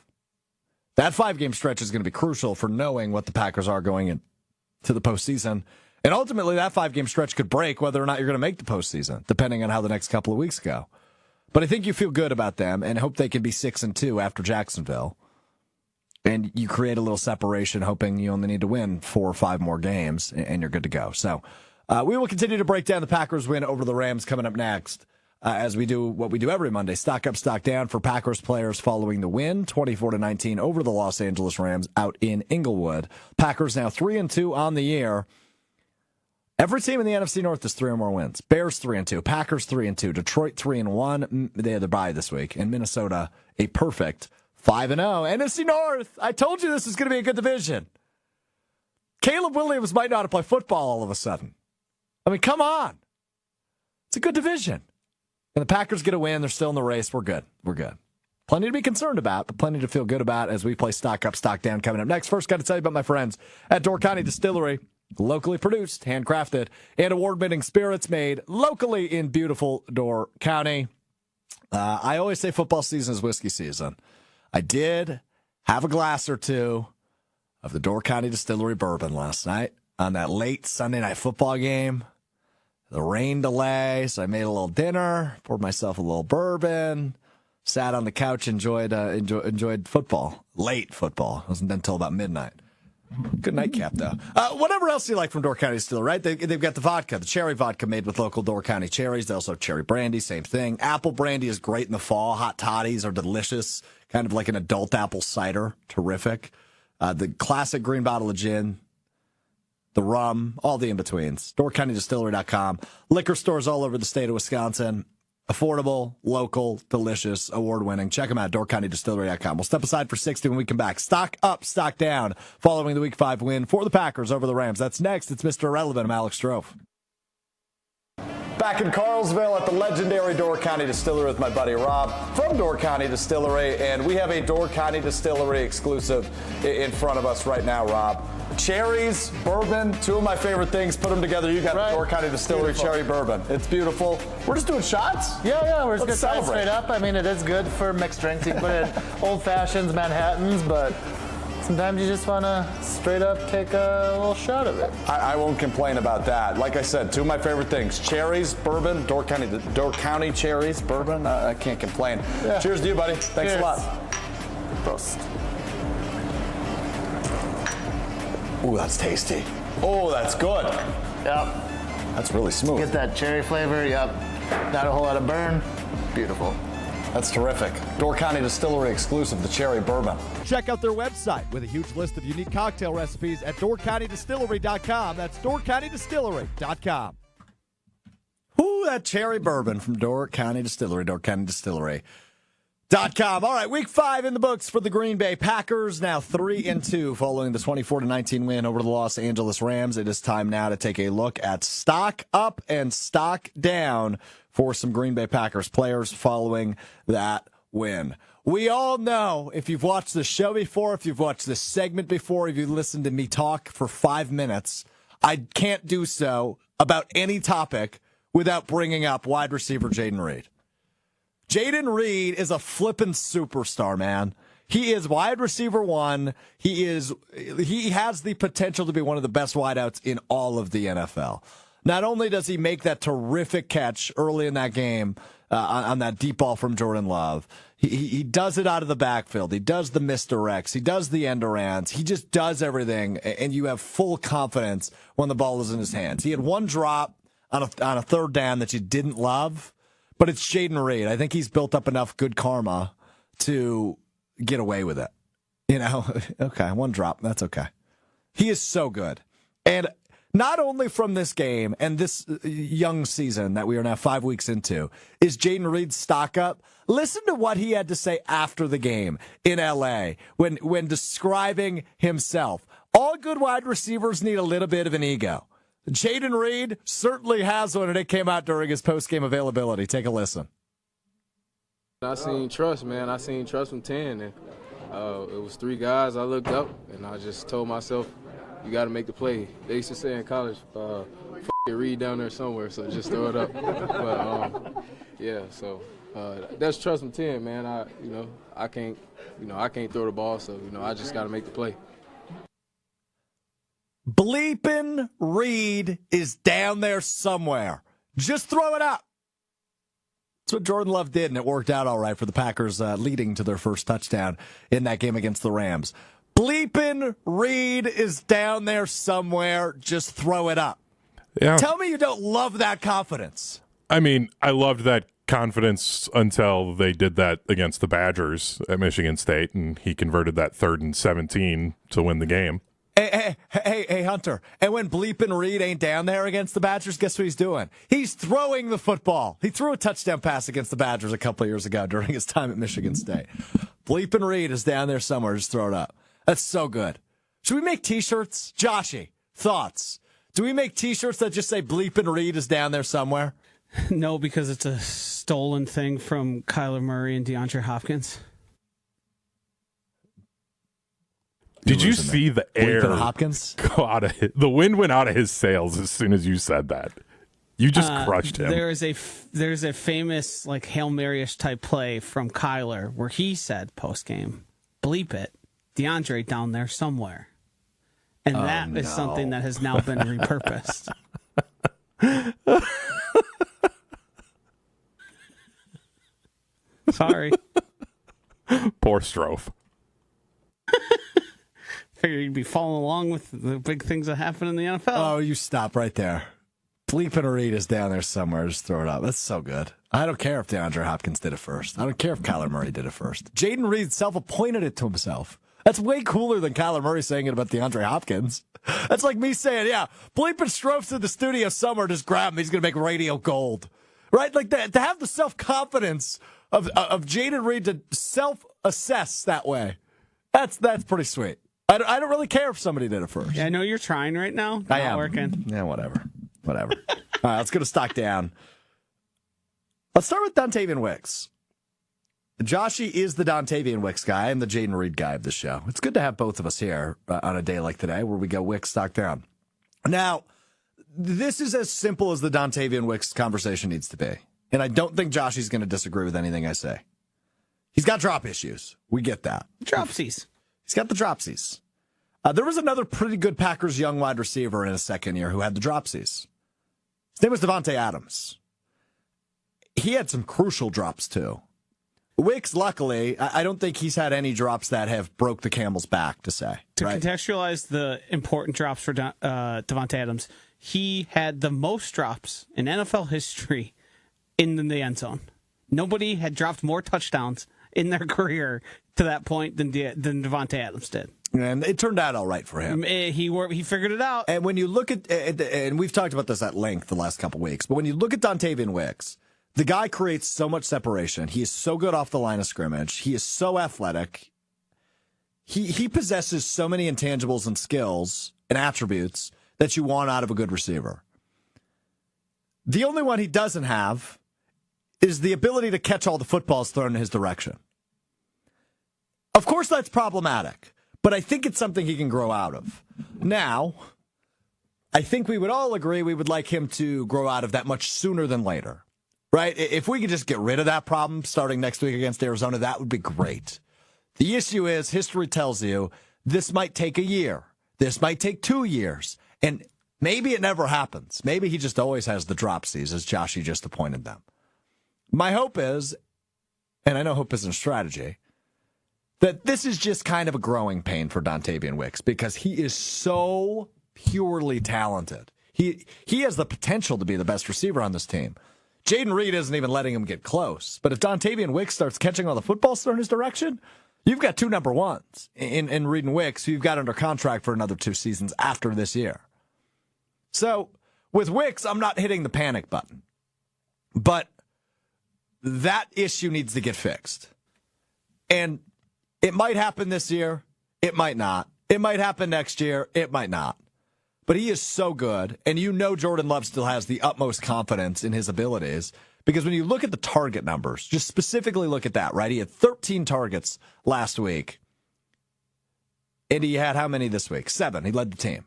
That 5-game stretch is going to be crucial for knowing what the Packers are going into the postseason. And ultimately, that 5-game stretch could break whether or not you're going to make the postseason, depending on how the next couple of weeks go. But I think you feel good about them and hope they can be 6-2 after Jacksonville. And you create a little separation, hoping you only need to win 4 or 5 more games, and you're good to go. So we will continue to break down the Packers win over the Rams coming up next, as we do what we do every Monday. Stock up, stock down for Packers players following the win, 24-19 over the Los Angeles Rams out in Inglewood. Packers now 3-2 on the year. Every team in the NFC North is 3 or more wins. Bears 3-2, Packers 3-2, Detroit 3-1. They had their bye this week, and Minnesota a perfect 5-0. NFC North. I told you this is going to be a good division. Caleb Williams might not have played football all of a sudden. I mean, come on. It's a good division. And the Packers get a win. They're still in the race. We're good. We're good. Plenty to be concerned about, but plenty to feel good about as we play stock up, stock down coming up next. First, got to tell you about my friends at Door County Distillery. Locally produced, handcrafted, and award-winning spirits made locally in beautiful Door County. I always say football season is whiskey season. I did have a glass or two of the Door County Distillery bourbon last night on that late Sunday night football game. The rain delay, so I made a little dinner, poured myself a little bourbon, sat on the couch, enjoyed football. Late football. It wasn't until about midnight. Good nightcap, though. Whatever else you like from Door County Distillery, right? They've got the vodka, the cherry vodka made with local Door County cherries. They also have cherry brandy, same thing. Apple brandy is great in the fall. Hot toddies are delicious, kind of like an adult apple cider. Terrific. The classic green bottle of gin, the rum, all the in-betweens. DoorCountyDistillery.com. Liquor stores all over the state of Wisconsin. Affordable, local, delicious, award-winning. Check them out, DoorCountyDistillery.com. We'll step aside for 60 when we come back. Stock up, stock down, following the Week 5 win for the Packers over the Rams. That's next. It's Mr. Irrelevant. I'm Alex Strouf. Back in Carlsville at the legendary Door County Distillery with my buddy Rob from Door County Distillery, and we have a Door County Distillery exclusive in front of us right now, Rob. cherries, bourbon, two of my favorite things. Put them together. You got the Door County Distillery cherry bourbon. It's beautiful. We're just doing shots? Yeah, we're just Let's going to celebrate. straight up. I mean, it is good for mixed drinks. You can put it in old fashions, Manhattans, but sometimes you just want to straight up take a little shot of it. I won't complain about that. Like I said, two of my favorite things: cherries, bourbon. Door County cherries, bourbon. I can't complain. Yeah. Cheers to you, buddy. Thanks Cheers. a lot. Prost. Ooh, that's tasty. Oh, that's good. Yep. That's really smooth. Get that cherry flavor. Yep. Not a whole lot of burn. Beautiful. That's terrific. Door County Distillery exclusive, the cherry bourbon. Check out their website with a huge list of unique cocktail recipes at DoorCountyDistillery.com. That's DoorCountyDistillery.com. Ooh, that cherry bourbon from Door County Distillery, DoorCountyDistillery.com. All right, week 5 in the books for the Green Bay Packers. Now 3-2 following the 24-19 win over the Los Angeles Rams. It is time now to take a look at stock up and stock down for some Green Bay Packers players following that win. We all know, if you've watched the show before, if you've watched this segment before, if you've listened to me talk for 5 minutes, I can't do so about any topic without bringing up wide receiver Jayden Reed. Jayden Reed is a flippin' superstar, man. He is wide receiver 1. He has the potential to be one of the best wideouts in all of the NFL. Not only does he make that terrific catch early in that game on that deep ball from Jordan Love, he does it out of the backfield. He does the misdirects. He does the end arounds. He just does everything, and you have full confidence when the ball is in his hands. He had one drop on a third down that you didn't love, but it's Jayden Reed. I think he's built up enough good karma to get away with it. You know, okay, one drop. That's okay. He is so good. And not only from this game and this young season that we are now 5 weeks into, is Jayden Reed's stock up. Listen to what he had to say after the game in L.A. when describing himself. All good wide receivers need a little bit of an ego. Jayden Reed certainly has one, and it came out during his post-game availability. Take a listen. I seen trust, man. I seen trust from 10, and it was 3 guys. I looked up, and I just told myself, you got to make the play. They used to say in college, Reed down there somewhere, so just throw it up. But, yeah, so that's trust from 10, man. I can't throw the ball, so, I just got to make the play. Bleepin' Reed is down there somewhere. Just throw it up. That's what Jordan Love did, and it worked out all right for the Packers, leading to their first touchdown in that game against the Rams. Bleepin' Reed is down there somewhere. Just throw it up. Yeah. Tell me you don't love that confidence. I mean, I loved that confidence until they did that against the Badgers at Michigan State, and he converted that 3rd and 17 to win the game. Hey, Hunter. And when Bleepin' Reed ain't down there against the Badgers, guess what he's doing? He's throwing the football. He threw a touchdown pass against the Badgers a couple of years ago during his time at Michigan State. Bleepin' Reed is down there somewhere. Just throw it up. That's so good. Should we make T-shirts? Joshy, thoughts? Do we make T-shirts that just say Bleepin' Reed is down there somewhere? No, because it's a stolen thing from Kyler Murray and DeAndre Hopkins. Did you see the air Hopkins go out of the wind went out of his sails as soon as you said that? You just crushed him. There's a famous like Hail Mary-ish type play from Kyler where he said post game, bleep it, DeAndre down there somewhere. And that is something that has now been repurposed. Sorry. Poor Strouf. Figured you'd be following along with the big things that happen in the NFL. Oh, you stop right there. Bleepin' Reed is down there somewhere. Just throw it up. That's so good. I don't care if DeAndre Hopkins did it first. I don't care if Kyler Murray did it first. Jayden Reed self-appointed it to himself. That's way cooler than Kyler Murray saying it about DeAndre Hopkins. That's like me saying, yeah, Bleepin' Strouf's in the studio somewhere. Just grab him. He's going to make radio gold. Right? Like that, to have the self-confidence of Jayden Reed to self-assess that way. That's pretty sweet. I don't really care if somebody did it first. Yeah, I know you're trying right now. I am. Working. Yeah, whatever. All right, let's go to stock down. Let's start with Dontavian Wicks. Joshy is the Dontavian Wicks guy. I'm the Jayden Reed guy of the show. It's good to have both of us here on a day like today where we go Wicks stock down. Now, this is as simple as the Dontavian Wicks conversation needs to be. And I don't think Joshy's going to disagree with anything I say. He's got drop issues. We get that. Dropsies. He's got the dropsies. There was another pretty good Packers young wide receiver in his second year who had the dropsies. His name was Davante Adams. He had some crucial drops, too. Wicks, luckily, I don't think he's had any drops that have broke the camel's back, to say. To right? contextualize the important drops for Davante Adams, he had the most drops in NFL history in the end zone. Nobody had dropped more touchdowns in their career to that point than Davante Adams did. And it turned out all right for him. He figured it out. And when you look at, and we've talked about this at length the last couple weeks, but when you look at Dontavian Wicks, the guy creates so much separation. He is so good off the line of scrimmage. He is so athletic. He possesses so many intangibles and skills and attributes that you want out of a good receiver. The only one he doesn't have is the ability to catch all the footballs thrown in his direction. Of course, that's problematic, but I think it's something he can grow out of. Now, I think we would all agree we would like him to grow out of that much sooner than later. Right? If we could just get rid of that problem starting next week against Arizona, that would be great. The issue is history tells you this might take a year. This might take 2 years. And maybe it never happens. Maybe he just always has the dropsies, as Joshy just appointed them. My hope is, and I know hope isn't a strategy, that this is just kind of a growing pain for Dontavian Wicks because he is so purely talented. He has the potential to be the best receiver on this team. Jayden Reed isn't even letting him get close. But if Dontavian Wicks starts catching all the footballs thrown in his direction, you've got two number ones in Reed and Wicks who you've got under contract for another 2 seasons after this year. So with Wicks, I'm not hitting the panic button. But that issue needs to get fixed. And it might happen this year. It might not. It might happen next year. It might not. But he is so good, and you know Jordan Love still has the utmost confidence in his abilities, because when you look at the target numbers, just specifically look at that, right? He had 13 targets last week, and he had how many this week? 7. He led the team.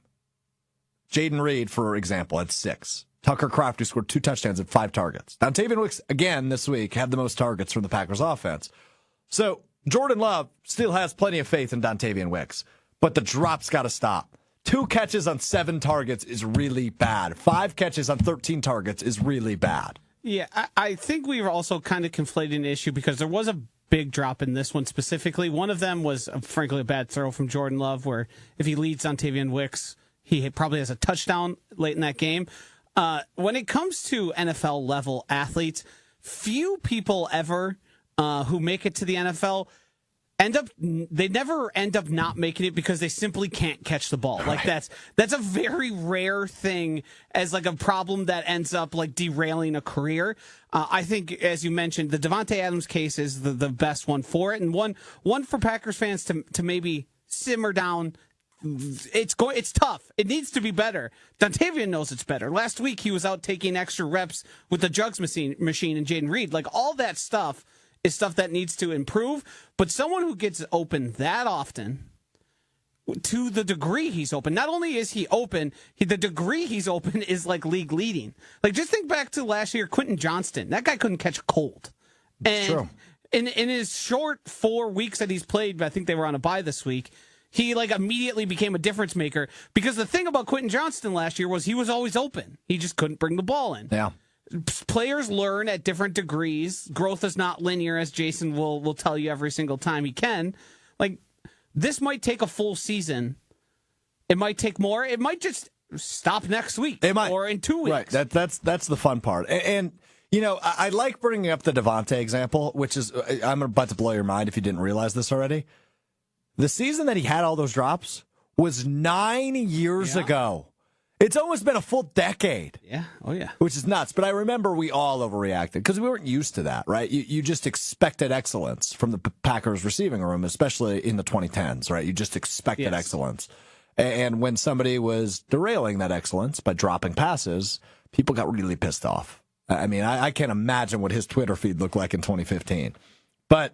Jayden Reed, for example, had 6. Tucker Kraft, who scored 2 touchdowns and 5 targets. Dontavian Wicks, again, this week, had the most targets from the Packers offense. So Jordan Love still has plenty of faith in Dontavian Wicks, but the drop's got to stop. 2 catches on 7 targets is really bad. 5 catches on 13 targets is really bad. Yeah, I think we were also kind of conflating the issue because there was a big drop in this one specifically. One of them was, frankly, a bad throw from Jordan Love, where if he leads Dontavian Wicks, he probably has a touchdown late in that game. When it comes to NFL-level athletes, few people ever who make it to the NFL they never end up not making it because they simply can't catch the ball. Like that's a very rare thing as like a problem that ends up like derailing a career. I think, as you mentioned, the Davante Adams case is the best one for it, and one for Packers fans to maybe simmer down. It's tough. It needs to be better. Dontavian knows it's better. Last week he was out taking extra reps with the jugs machine and Jayden Reed. Like all that stuff is stuff that needs to improve, but someone who gets open that often, to the degree he's open, not only is he open, the degree he's open is like league leading. Like just think back to last year, Quentin Johnston. That guy couldn't catch a cold. And true. In his short 4 weeks that he's played, I think they were on a bye this week, he like immediately became a difference maker because the thing about Quentin Johnston last year was he was always open. He just couldn't bring the ball in. Yeah. Players learn at different degrees. Growth is not linear, as Jason will tell you every single time he can. Like, this might take a full season. It might take more. It might just stop next week or in 2 weeks. Right. That's the fun part. And you know, I like bringing up the Davante example, which is, I'm about to blow your mind if you didn't realize this already. The season that he had all those drops was 9 years ago. It's almost been a full decade. Yeah. Oh, yeah. Which is nuts. But I remember we all overreacted because we weren't used to that, right? You just expected excellence from the Packers receiving room, especially in the 2010s, right? You just expected excellence. And when somebody was derailing that excellence by dropping passes, people got really pissed off. I mean, I can't imagine what his Twitter feed looked like in 2015. But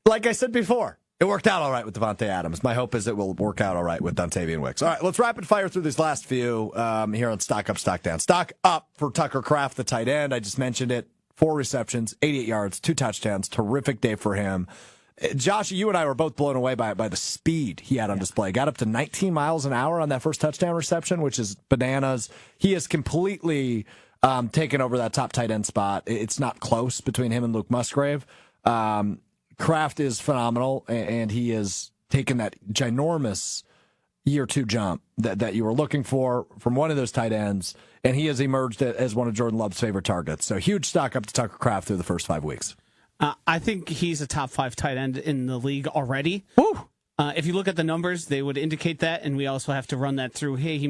like I said before, it worked out all right with Devontae Adams. My hope is it will work out all right with Dontavian Wicks. All right, let's rapid fire through these last few here on Stock Up, Stock Down. Stock up for Tucker Kraft, the tight end. I just mentioned it. 4 receptions, 88 yards, 2 touchdowns. Terrific day for him. Josh, you and I were both blown away by the speed he had on display. Got up to 19 miles an hour on that first touchdown reception, which is bananas. He has completely taken over that top tight end spot. It's not close between him and Luke Musgrave. Kraft is phenomenal, and he has taken that ginormous year 2 jump that you were looking for from one of those tight ends, and he has emerged as one of Jordan Love's favorite targets. So huge stock up to Tucker Kraft through the first 5 weeks. I think he's a top 5 tight end in the league already. Woo! If you look at the numbers, they would indicate that, and we also have to run that through. Hey, he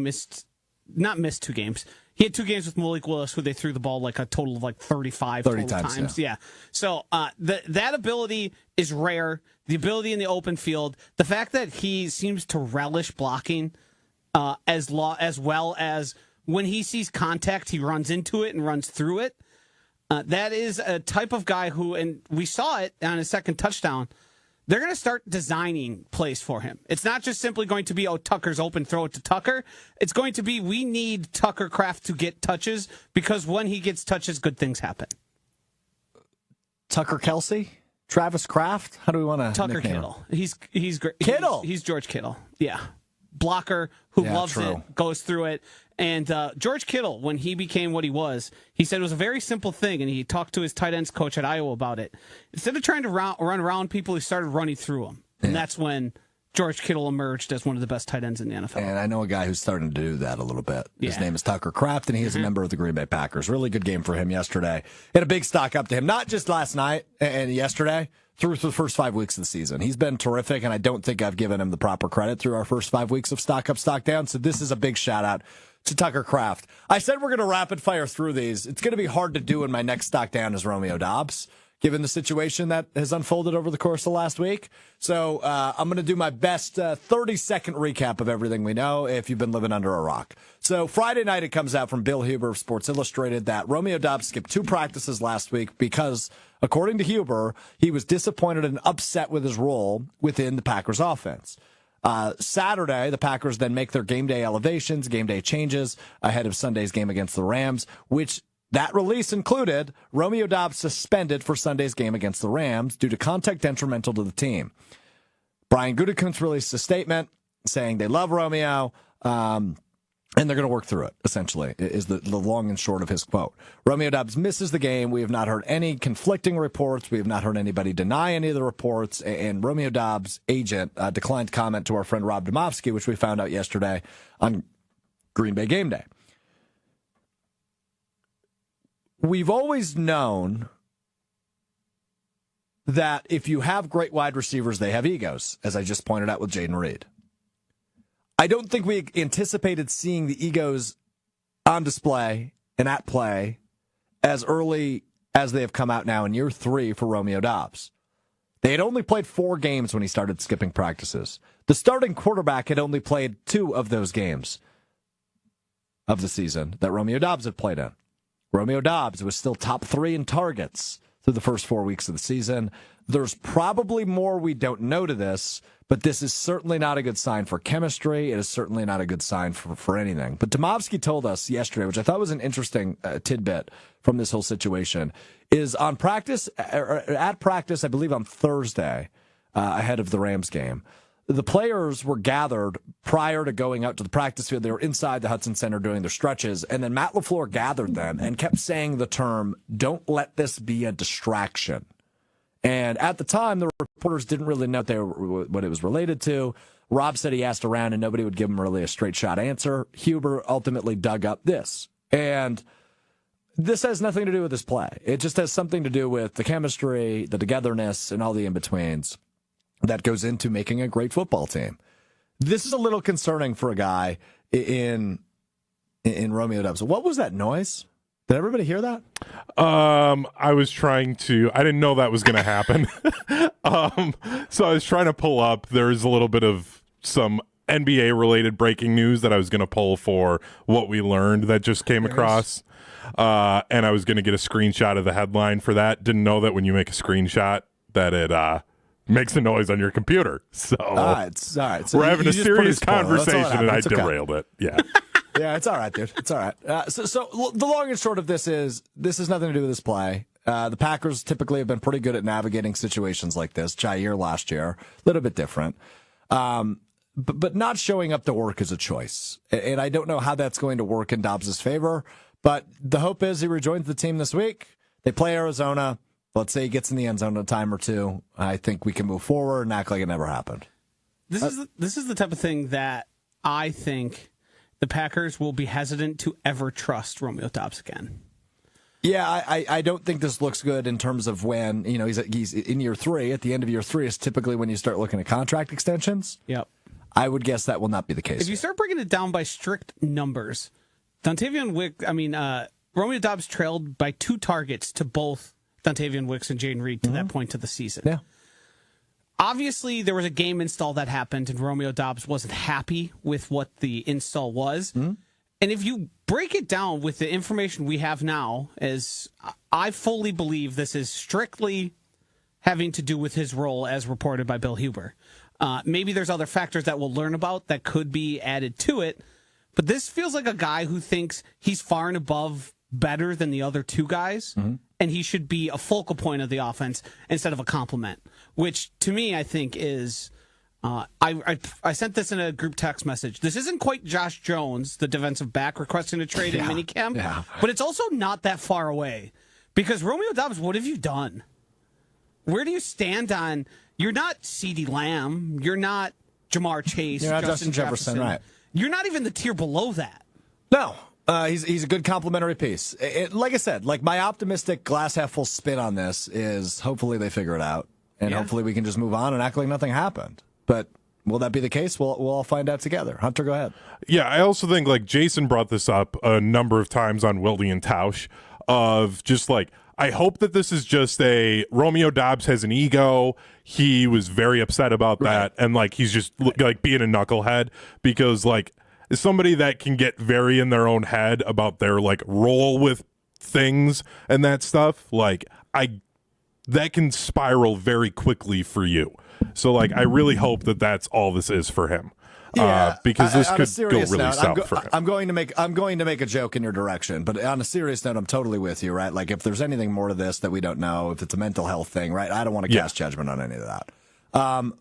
not missed 2 games. He had 2 games with Malik Willis where they threw the ball like a total of 30 times. Yeah. So that ability is rare. The ability in the open field, the fact that he seems to relish blocking as well as when he sees contact, he runs into it and runs through it. That is a type of guy who, and we saw it on his second touchdown, they're going to start designing plays for him. It's not just simply going to be, Tucker's open, throw it to Tucker. It's going to be, we need Tucker Kraft to get touches because when he gets touches, good things happen. Tucker Kelsey? Travis Kraft? How do we want to Tucker nickname Kittle. He's great. Kittle? He's George Kittle. Yeah. Blocker who loves it, goes through it. And George Kittle, when he became what he was, he said it was a very simple thing, and he talked to his tight ends coach at Iowa about it. Instead of trying to run around people, he started running through them. And that's when George Kittle emerged as one of the best tight ends in the NFL. And I know a guy who's starting to do that a little bit. His name is Tucker Kraft, and he is a member of the Green Bay Packers. Really good game for him yesterday. Had a big stock up to him, not just last night and yesterday, through the first 5 weeks of the season. He's been terrific, and I don't think I've given him the proper credit through our first 5 weeks of stock up, stock down. So this is a big shout out to Tucker Kraft. I said we're going to rapid fire through these. It's going to be hard to do, and my next stock down is Romeo Doubs, given the situation that has unfolded over the course of last week. So I'm going to do my best 30-second recap of everything we know if you've been living under a rock. So Friday night it comes out from Bill Huber of Sports Illustrated that Romeo Doubs skipped 2 practices last week because, according to Huber, he was disappointed and upset with his role within the Packers offense. Saturday, the Packers then make their game day elevations, game day changes ahead of Sunday's game against the Rams, which that release included Romeo Doubs suspended for Sunday's game against the Rams due to contact detrimental to the team. Brian Gutekunst released a statement saying they love Romeo, and they're going to work through it, essentially, is the long and short of his quote. Romeo Doubs misses the game. We have not heard any conflicting reports. We have not heard anybody deny any of the reports. And Romeo Doubs' agent declined comment to our friend Rob Domofsky, which we found out yesterday on Green Bay Game Day. We've always known that if you have great wide receivers, they have egos, as I just pointed out with Jayden Reed. I don't think we anticipated seeing the egos on display and at play as early as they have come out now in year 3 for Romeo Doubs. They had only played 4 games when he started skipping practices. The starting quarterback had only played 2 of those games of the season that Romeo Doubs had played in. Romeo Doubs was still top 3 in targets through the first 4 weeks of the season. There's probably more we don't know to this, but this is certainly not a good sign for chemistry. It is certainly not a good sign for anything. But Domofsky told us yesterday, which I thought was an interesting tidbit from this whole situation, is on practice, or at practice, I believe on Thursday, ahead of the Rams game, the players were gathered prior to going out to the practice field. They were inside the Hudson Center doing their stretches, and then Matt LaFleur gathered them and kept saying the term, "Don't let this be a distraction." And at the time, the reporters didn't really know what it was related to. Rob said he asked around and nobody would give him really a straight shot answer. Huber ultimately dug up this. And this has nothing to do with his play. It just has something to do with the chemistry, the togetherness, and all the in-betweens that goes into making a great football team. This is a little concerning for a guy in Romeo Doubs. What was that noise? Did everybody hear that? I was trying to, I didn't know that was going to happen. So I was trying to pull up, there's a little bit of some NBA related breaking news that I was going to pull for what we learned that just came across. And I was going to get a screenshot of the headline for that. Didn't know that when you make a screenshot that makes a noise on your computer. So all right. So we're having a you just put serious spoiler. That's all that conversation, and I happened. It's okay. derailed it. Yeah. Yeah, it's all right, dude. It's all right. So the long and short of this is has nothing to do with this play. The Packers typically have been pretty good at navigating situations like this. Jair last year, a little bit different. But not showing up to work is a choice. And I don't know how that's going to work in Doubs' favor. But the hope is he rejoins the team this week. They play Arizona. Let's say he gets in the end zone a time or two. I think we can move forward and act like it never happened. This is the type of thing that I think the Packers will be hesitant to ever trust Romeo Doubs again. Yeah, I don't think this looks good in terms of when, he's in year 3. At the end of year 3 is typically when you start looking at contract extensions. Yep. I would guess that will not be the case. If you start breaking it down by strict numbers, Romeo Doubs trailed by 2 targets to both Dontavian Wicks and Jayden Reed to that point of the season. Yeah. Obviously, there was a game install that happened, and Romeo Doubs wasn't happy with what the install was. Mm-hmm. And if you break it down with the information we have now, as I fully believe this is strictly having to do with his role as reported by Bill Huber. Maybe there's other factors that we'll learn about that could be added to it, but this feels like a guy who thinks he's far and above better than the other 2 guys, and he should be a focal point of the offense instead of a complement, which to me I think is... I sent this in a group text message. This isn't quite Josh Jones, the defensive back, requesting a trade in minicamp, but it's also not that far away. Because Romeo Doubs, what have you done? Where do you stand on... You're not CeeDee Lamb. You're not Jamar Chase. You're not Justin Jefferson, right? You're not even the tier below that. No. He's a good complementary piece. Like I said, my optimistic glass half full spin on this is hopefully they figure it out, and hopefully we can just move on and act like nothing happened. But will that be the case? We'll all find out together. Hunter, go ahead. Yeah, I also think Jason brought this up a number of times on Wildy and Tausch of just I hope that this is just a Romeo Doubs has an ego. He was very upset about that, and he's just being a knucklehead because is somebody that can get very in their own head about their role with things and that stuff. That can spiral very quickly for you. So I really hope that that's all this is for him. Yeah, because this could go really note, south for him. I'm going to make a joke in your direction, but on a serious note, I'm totally with you, right? If there's anything more to this that we don't know, if it's a mental health thing, right? I don't want to cast judgment on any of that.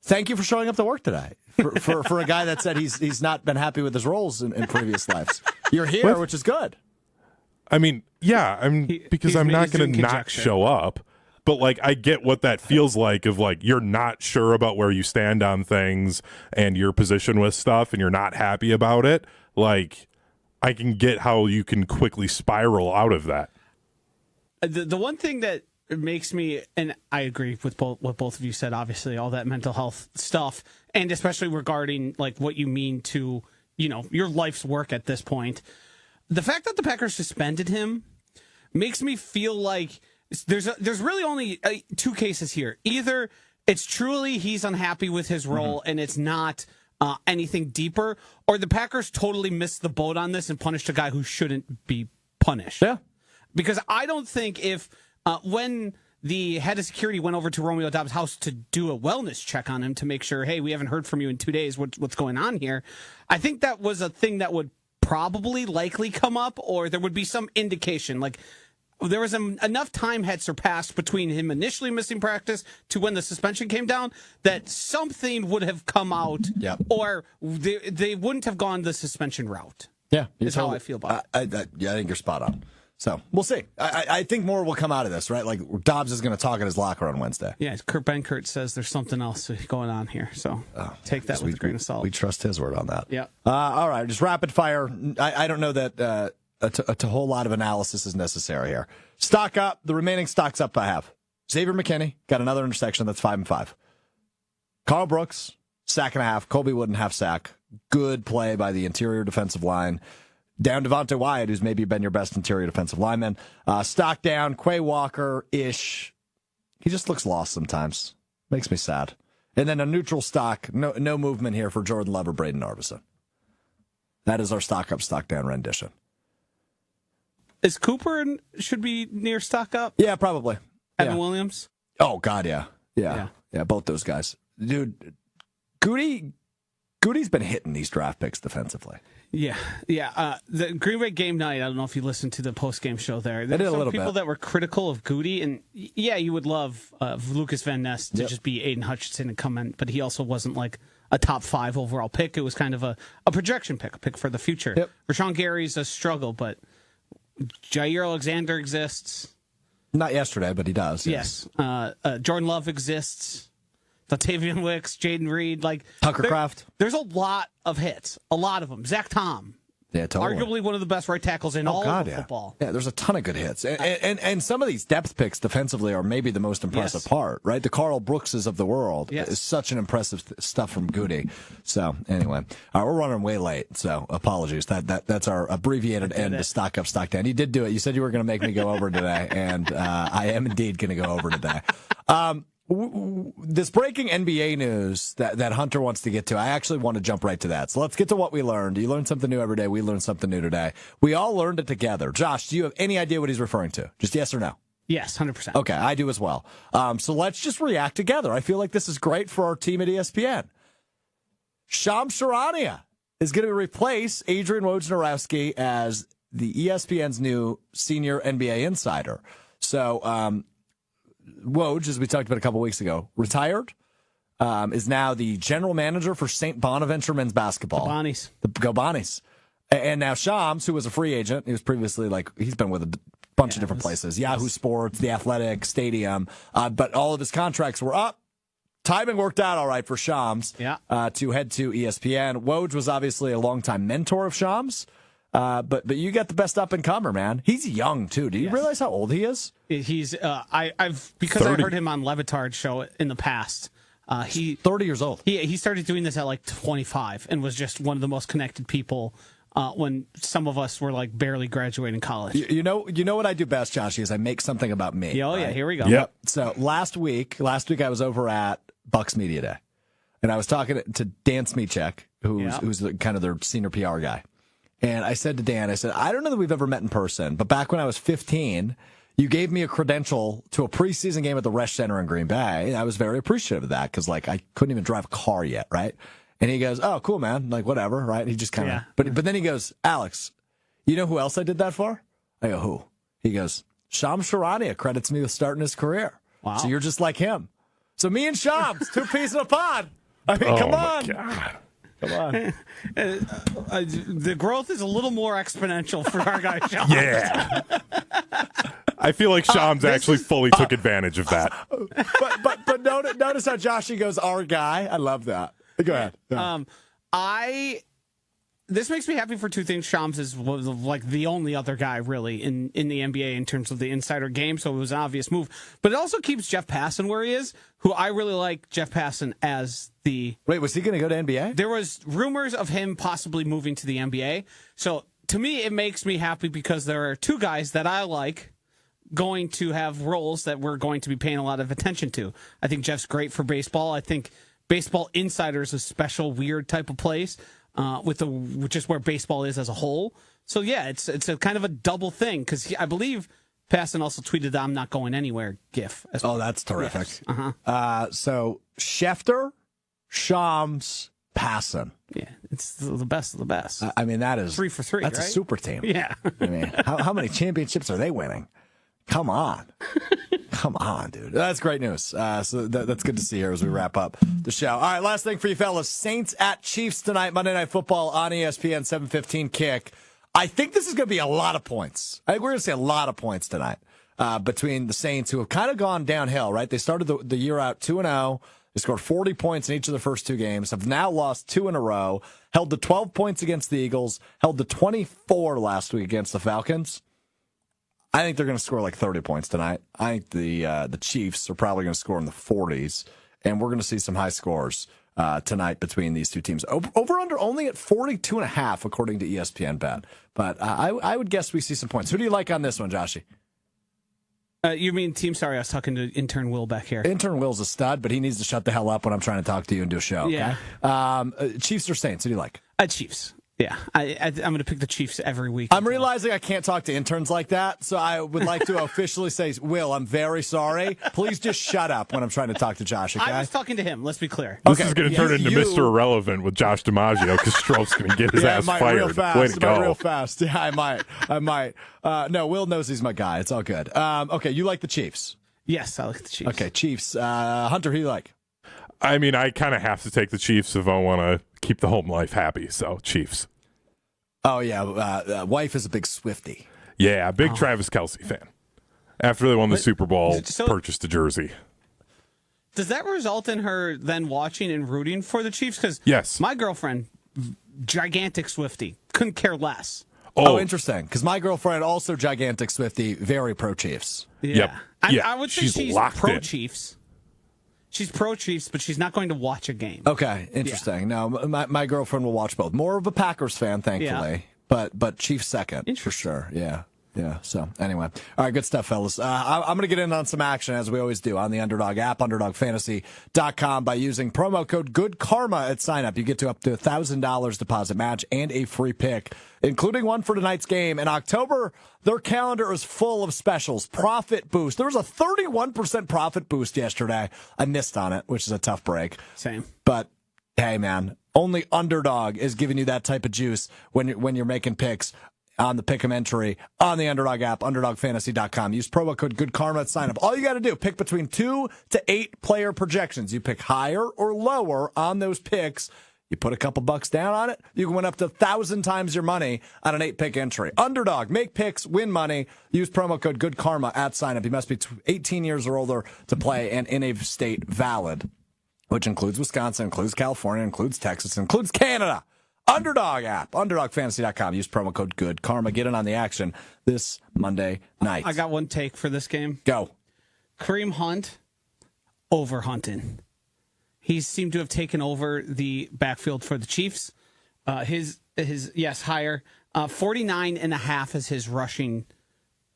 Thank you for showing up to work today. For a guy that said he's not been happy with his roles in previous lives. You're here, which is good. I mean, because I'm not going to not show up. But I get what that feels like of you're not sure about where you stand on things and your position with stuff and you're not happy about it. I can get how you can quickly spiral out of that. The one thing that makes me, and I agree with what both of you said, obviously all that mental health stuff, and especially regarding what you mean to, your life's work at this point. The fact that the Packers suspended him makes me feel like there's really only 2 cases here. Either it's truly he's unhappy with his role and it's not anything deeper, or the Packers totally missed the boat on this and punished a guy who shouldn't be punished. Yeah. Because I don't think if when the head of security went over to Romeo Doubs' house to do a wellness check on him to make sure, hey, we haven't heard from you in 2 days, what's going on here, I think that was a thing that would probably likely come up, or there would be some indication there was enough time had surpassed between him initially missing practice to when the suspension came down that something would have come out, or they wouldn't have gone the suspension route. Yeah, is how I feel about it. I think you're spot on. So we'll see. I think more will come out of this, right? Doubs is going to talk in his locker on Wednesday. Yeah, Kurt Benkert says there's something else going on here. So take that with a grain of salt. We trust his word on that. Yeah. All right, just rapid fire. I don't know that a whole lot of analysis is necessary here. Stock up. The remaining stocks up I have. Xavier McKinney got another interception. That's 5-5. Carl Brooks, 1.5. Colby Wooden, half sack. Good play by the interior defensive line. Down Devontae Wyatt, who's maybe been your best interior defensive lineman. Stock down. Quay Walker-ish. He just looks lost sometimes. Makes me sad. And then a neutral stock. No movement here for Jordan Love or Braden Arbison. That is our stock up, stock down rendition. Is Cooper should be near stock up? Yeah, probably. Evan Williams? Oh, God, yeah. Yeah, both those guys. Dude, Goody's been hitting these draft picks defensively. Yeah. The Green Bay game night, I don't know if you listened to the post-game show there. There were some people that were critical of Goody, and you would love Lucas Van Ness to just be Aiden Hutchinson and come in, but he also wasn't like a top 5 overall pick. It was kind of a projection pick, a pick for the future. Yep. Rashawn Gary's a struggle, but Jair Alexander exists. Not yesterday, but he does. Yes. Jordan Love exists. Latavian Wicks, Jayden Reed, Tucker Kraft. There's a lot of hits, a lot of them. Zach Tom, Yeah, totally. arguably one of the best right tackles in all of football. Yeah, there's a ton of good hits. And some of these depth picks defensively are maybe the most impressive part, right? The Carl Brookses of the world is such an impressive stuff from Goody. So, anyway. All right, we're running way late, so apologies. That's our abbreviated end to Stock Up, Stock Down. You did do it. You said you were going to make me go over today, and I am indeed going to go over today. This breaking NBA news that Hunter wants to get to, I actually want to jump right to that. So let's get to what we learned. You learn something new every day. We learn something new today. We all learned it together. Josh, do you have any idea what he's referring to? Just yes or no? Yes, 100%. Okay, I do as well. So let's just react together. I feel like this is great for our team at ESPN. Shams Charania is going to replace Adrian Wojnarowski as the ESPN's new senior NBA insider. So, Woj, as we talked about a couple weeks ago, retired, is now the general manager for St. Bonaventure men's basketball. Go Bonnies. And now Shams, who was a free agent, he was previously he's been with a bunch of different places, Yahoo Sports, The Athletic, Stadium, but all of his contracts were up. Timing worked out all right for Shams to head to ESPN. Woj was obviously a longtime mentor of Shams. But you got the best up and comer, man. He's young too. Do you realize how old he is? He's I've because 30. I heard him on Levitard's show in the past. He 30 years old. He started doing this at 25 and was just one of the most connected people when some of us were barely graduating college. You know what I do best, Josh, is I make something about me. Oh, right? Yeah, here we go. Yep. So last week I was over at Bucks Media Day, and I was talking to Dan Smichek, who's kind of their senior PR guy. And I said to Dan, I don't know that we've ever met in person, but back when I was 15, you gave me a credential to a preseason game at the Resch Center in Green Bay. And I was very appreciative of that because, I couldn't even drive a car yet, right? And he goes, oh, cool, man. Whatever, right? He just kind of, but then he goes, Alex, you know who else I did that for? I go, who? He goes, Shams Charania credits me with starting his career. Wow. So you're just like him. So me and Shams, 2 peas in a pod. I mean, come on. God. Come on. The growth is a little more exponential for our guy, Shams. Yeah. I feel like Shams actually fully took advantage of that. But notice how Joshy goes, our guy. I love that. Go ahead. Yeah. This makes me happy for two things. Shams was the only other guy really in the NBA in terms of the insider game, so it was an obvious move. But it also keeps Jeff Passan where he is, who I really like Jeff Passan as the... Wait, was he going to go to NBA? There was rumors of him possibly moving to the NBA. So to me, it makes me happy because there are two guys that I like going to have roles that we're going to be paying a lot of attention to. I think Jeff's great for baseball. I think Baseball Insider is a special, weird type of place. With just where baseball is as a whole. So, yeah, it's a kind of a double thing because I believe Passan also tweeted that I'm not going anywhere gif. Oh, that's terrific. Yes. Uh-huh. So, Schefter, Shams, Passan. Yeah, it's the best of the best. I mean, that is 3 for 3. That's right? a super team. Yeah. I mean, how many championships are they winning? Come on. Come on, dude. That's great news. So that's good to see here as we wrap up the show. All right, last thing for you fellas. Saints at Chiefs tonight, Monday Night Football on ESPN, 7:15 kick. I think this is going to be a lot of points. I think we're going to see a lot of points tonight between the Saints, who have kind of gone downhill, right? They started the year out 2-0. They scored 40 points in each of the first 2 games, have now lost 2 in a row, held to 12 points against the Eagles, held to 24 last week against the Falcons. I think they're going to score 30 points tonight. I think the Chiefs are probably going to score in the 40s, and we're going to see some high scores tonight between these two teams. Over under only at 42.5 according to ESPN Bet, but I would guess we see some points. Who do you like on this one, Joshy? You mean team? Sorry, I was talking to intern Will back here. Intern Will's a stud, but he needs to shut the hell up when I'm trying to talk to you and do a show. Yeah. Okay? Chiefs or Saints? Who do you like? Chiefs. Yeah, I'm going to pick the Chiefs every week. I'm realizing I can't talk to interns like that, so I would like to officially say, Will, I'm very sorry. Please just shut up when I'm trying to talk to Josh, okay? I was talking to him, let's be clear. This is going to turn into Mr. Irrelevant with Josh DiMaggio because Strouf's going to get his ass fired. Real fast. Way to go. Real fast. Yeah, I might. No, Will knows he's my guy. It's all good. Okay, you like the Chiefs? Yes, I like the Chiefs. Okay, Chiefs. Hunter, who do you like? I mean, I kind of have to take the Chiefs if I want to keep the home life happy. So, Chiefs. Oh, yeah. Wife is a big Swiftie. Yeah, big Travis Kelce fan. After they won the Super Bowl, so- purchased a jersey. Does that result in her then watching and rooting for the Chiefs? Because Yes. my girlfriend, gigantic Swiftie, couldn't care less. Oh, interesting. Because my girlfriend, also gigantic Swiftie, very pro-Chiefs. Yeah. Yep. Yeah, I would say she's she's locked in. pro-Chiefs. She's pro-Chiefs, but she's not going to watch a game. Okay, interesting. No, my girlfriend will watch both. More of a Packers fan, thankfully, but Chiefs second for sure. Yeah. So anyway, all right, good stuff, fellas. I'm going to get in on some action as we always do on the Underdog app, UnderdogFantasy.com. By using promo code GoodKarma at sign up, you get to up to $1,000 deposit match and a free pick, including one for tonight's game. In October, their calendar is full of specials. Profit boost. There was a 31% profit boost yesterday. I missed on it, which is a tough break. Same. But hey, man, only Underdog is giving you that type of juice when you're making picks on the Pick'em entry on the Underdog app, UnderdogFantasy.com. Use promo code GoodKarma at sign up. All you got to do, pick between 2 to 8 player projections. You pick higher or lower on those picks. You put a couple bucks down on it, you can win up to 1,000 times your money on an 8-pick entry. Underdog, make picks, win money. Use promo code GoodKarma at sign up. You must be 18 years or older to play and in a state valid, which includes Wisconsin, includes California, includes Texas, includes Canada. Underdog app, UnderdogFantasy.com. Use promo code GoodKarma. Get in on the action this Monday night. I got one take for this game. Go. Kareem Hunt, over hunting. He seemed to have taken over the backfield for the Chiefs. His higher. 49.5 is his rushing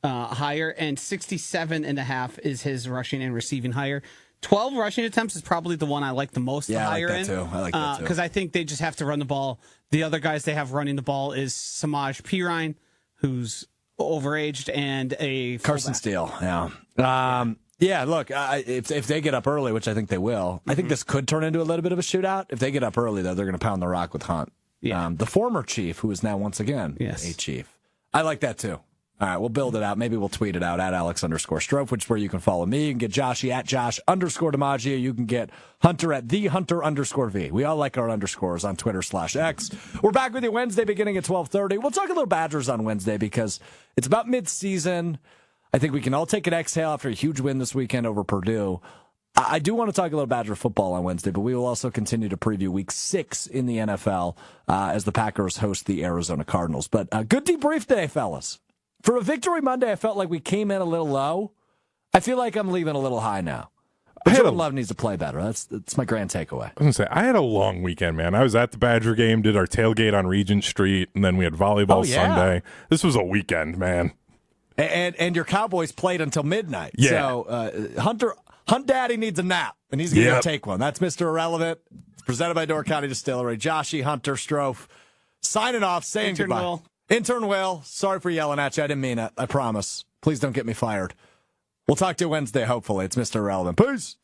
higher, and 67.5 is his rushing and receiving higher. 12 rushing attempts is probably the one I like the most. Yeah, higher I like that too. I like that too. Because I think they just have to run the ball. The other guys they have running the ball is Samaj Pirine, who's overaged, and a Carson Steele. Yeah. Yeah, look, if they get up early, which I think they will, I think this could turn into a little bit of a shootout. If they get up early, though, they're going to pound the rock with Hunt. Yeah. The former Chief, who is now once again a Chief. I like that too. All right, we'll build it out. Maybe we'll tweet it out at Alex_Strouf, which is where you can follow me. You can get Joshy at Josh_DiMaggio. You can get Hunter at _V. We all like our underscores on Twitter/X. We're back with you Wednesday beginning at 12:30. We'll talk a little Badgers on Wednesday because it's about midseason. I think we can all take an exhale after a huge win this weekend over Purdue. I do want to talk a little Badger football on Wednesday, but we will also continue to preview Week 6 in the NFL as the Packers host the Arizona Cardinals. But good debrief today, fellas. For a Victory Monday, I felt like we came in a little low. I feel like I'm leaving a little high now. But Jordan Love needs to play better. That's my grand takeaway. I was going to say, I had a long weekend, man. I was at the Badger game, did our tailgate on Regent Street, and then we had volleyball Sunday. This was a weekend, man. And your Cowboys played until midnight. Yeah. So Hunt Daddy needs a nap, and he's going to take one. That's Mr. Irrelevant. It's presented by Door County Distillery. Joshy, Hunter, Strouf, signing off, saying Intern goodbye. Will. Intern Will, sorry for yelling at you. I didn't mean it. I promise. Please don't get me fired. We'll talk to you Wednesday, hopefully. It's Mr. Irrelevant. Peace.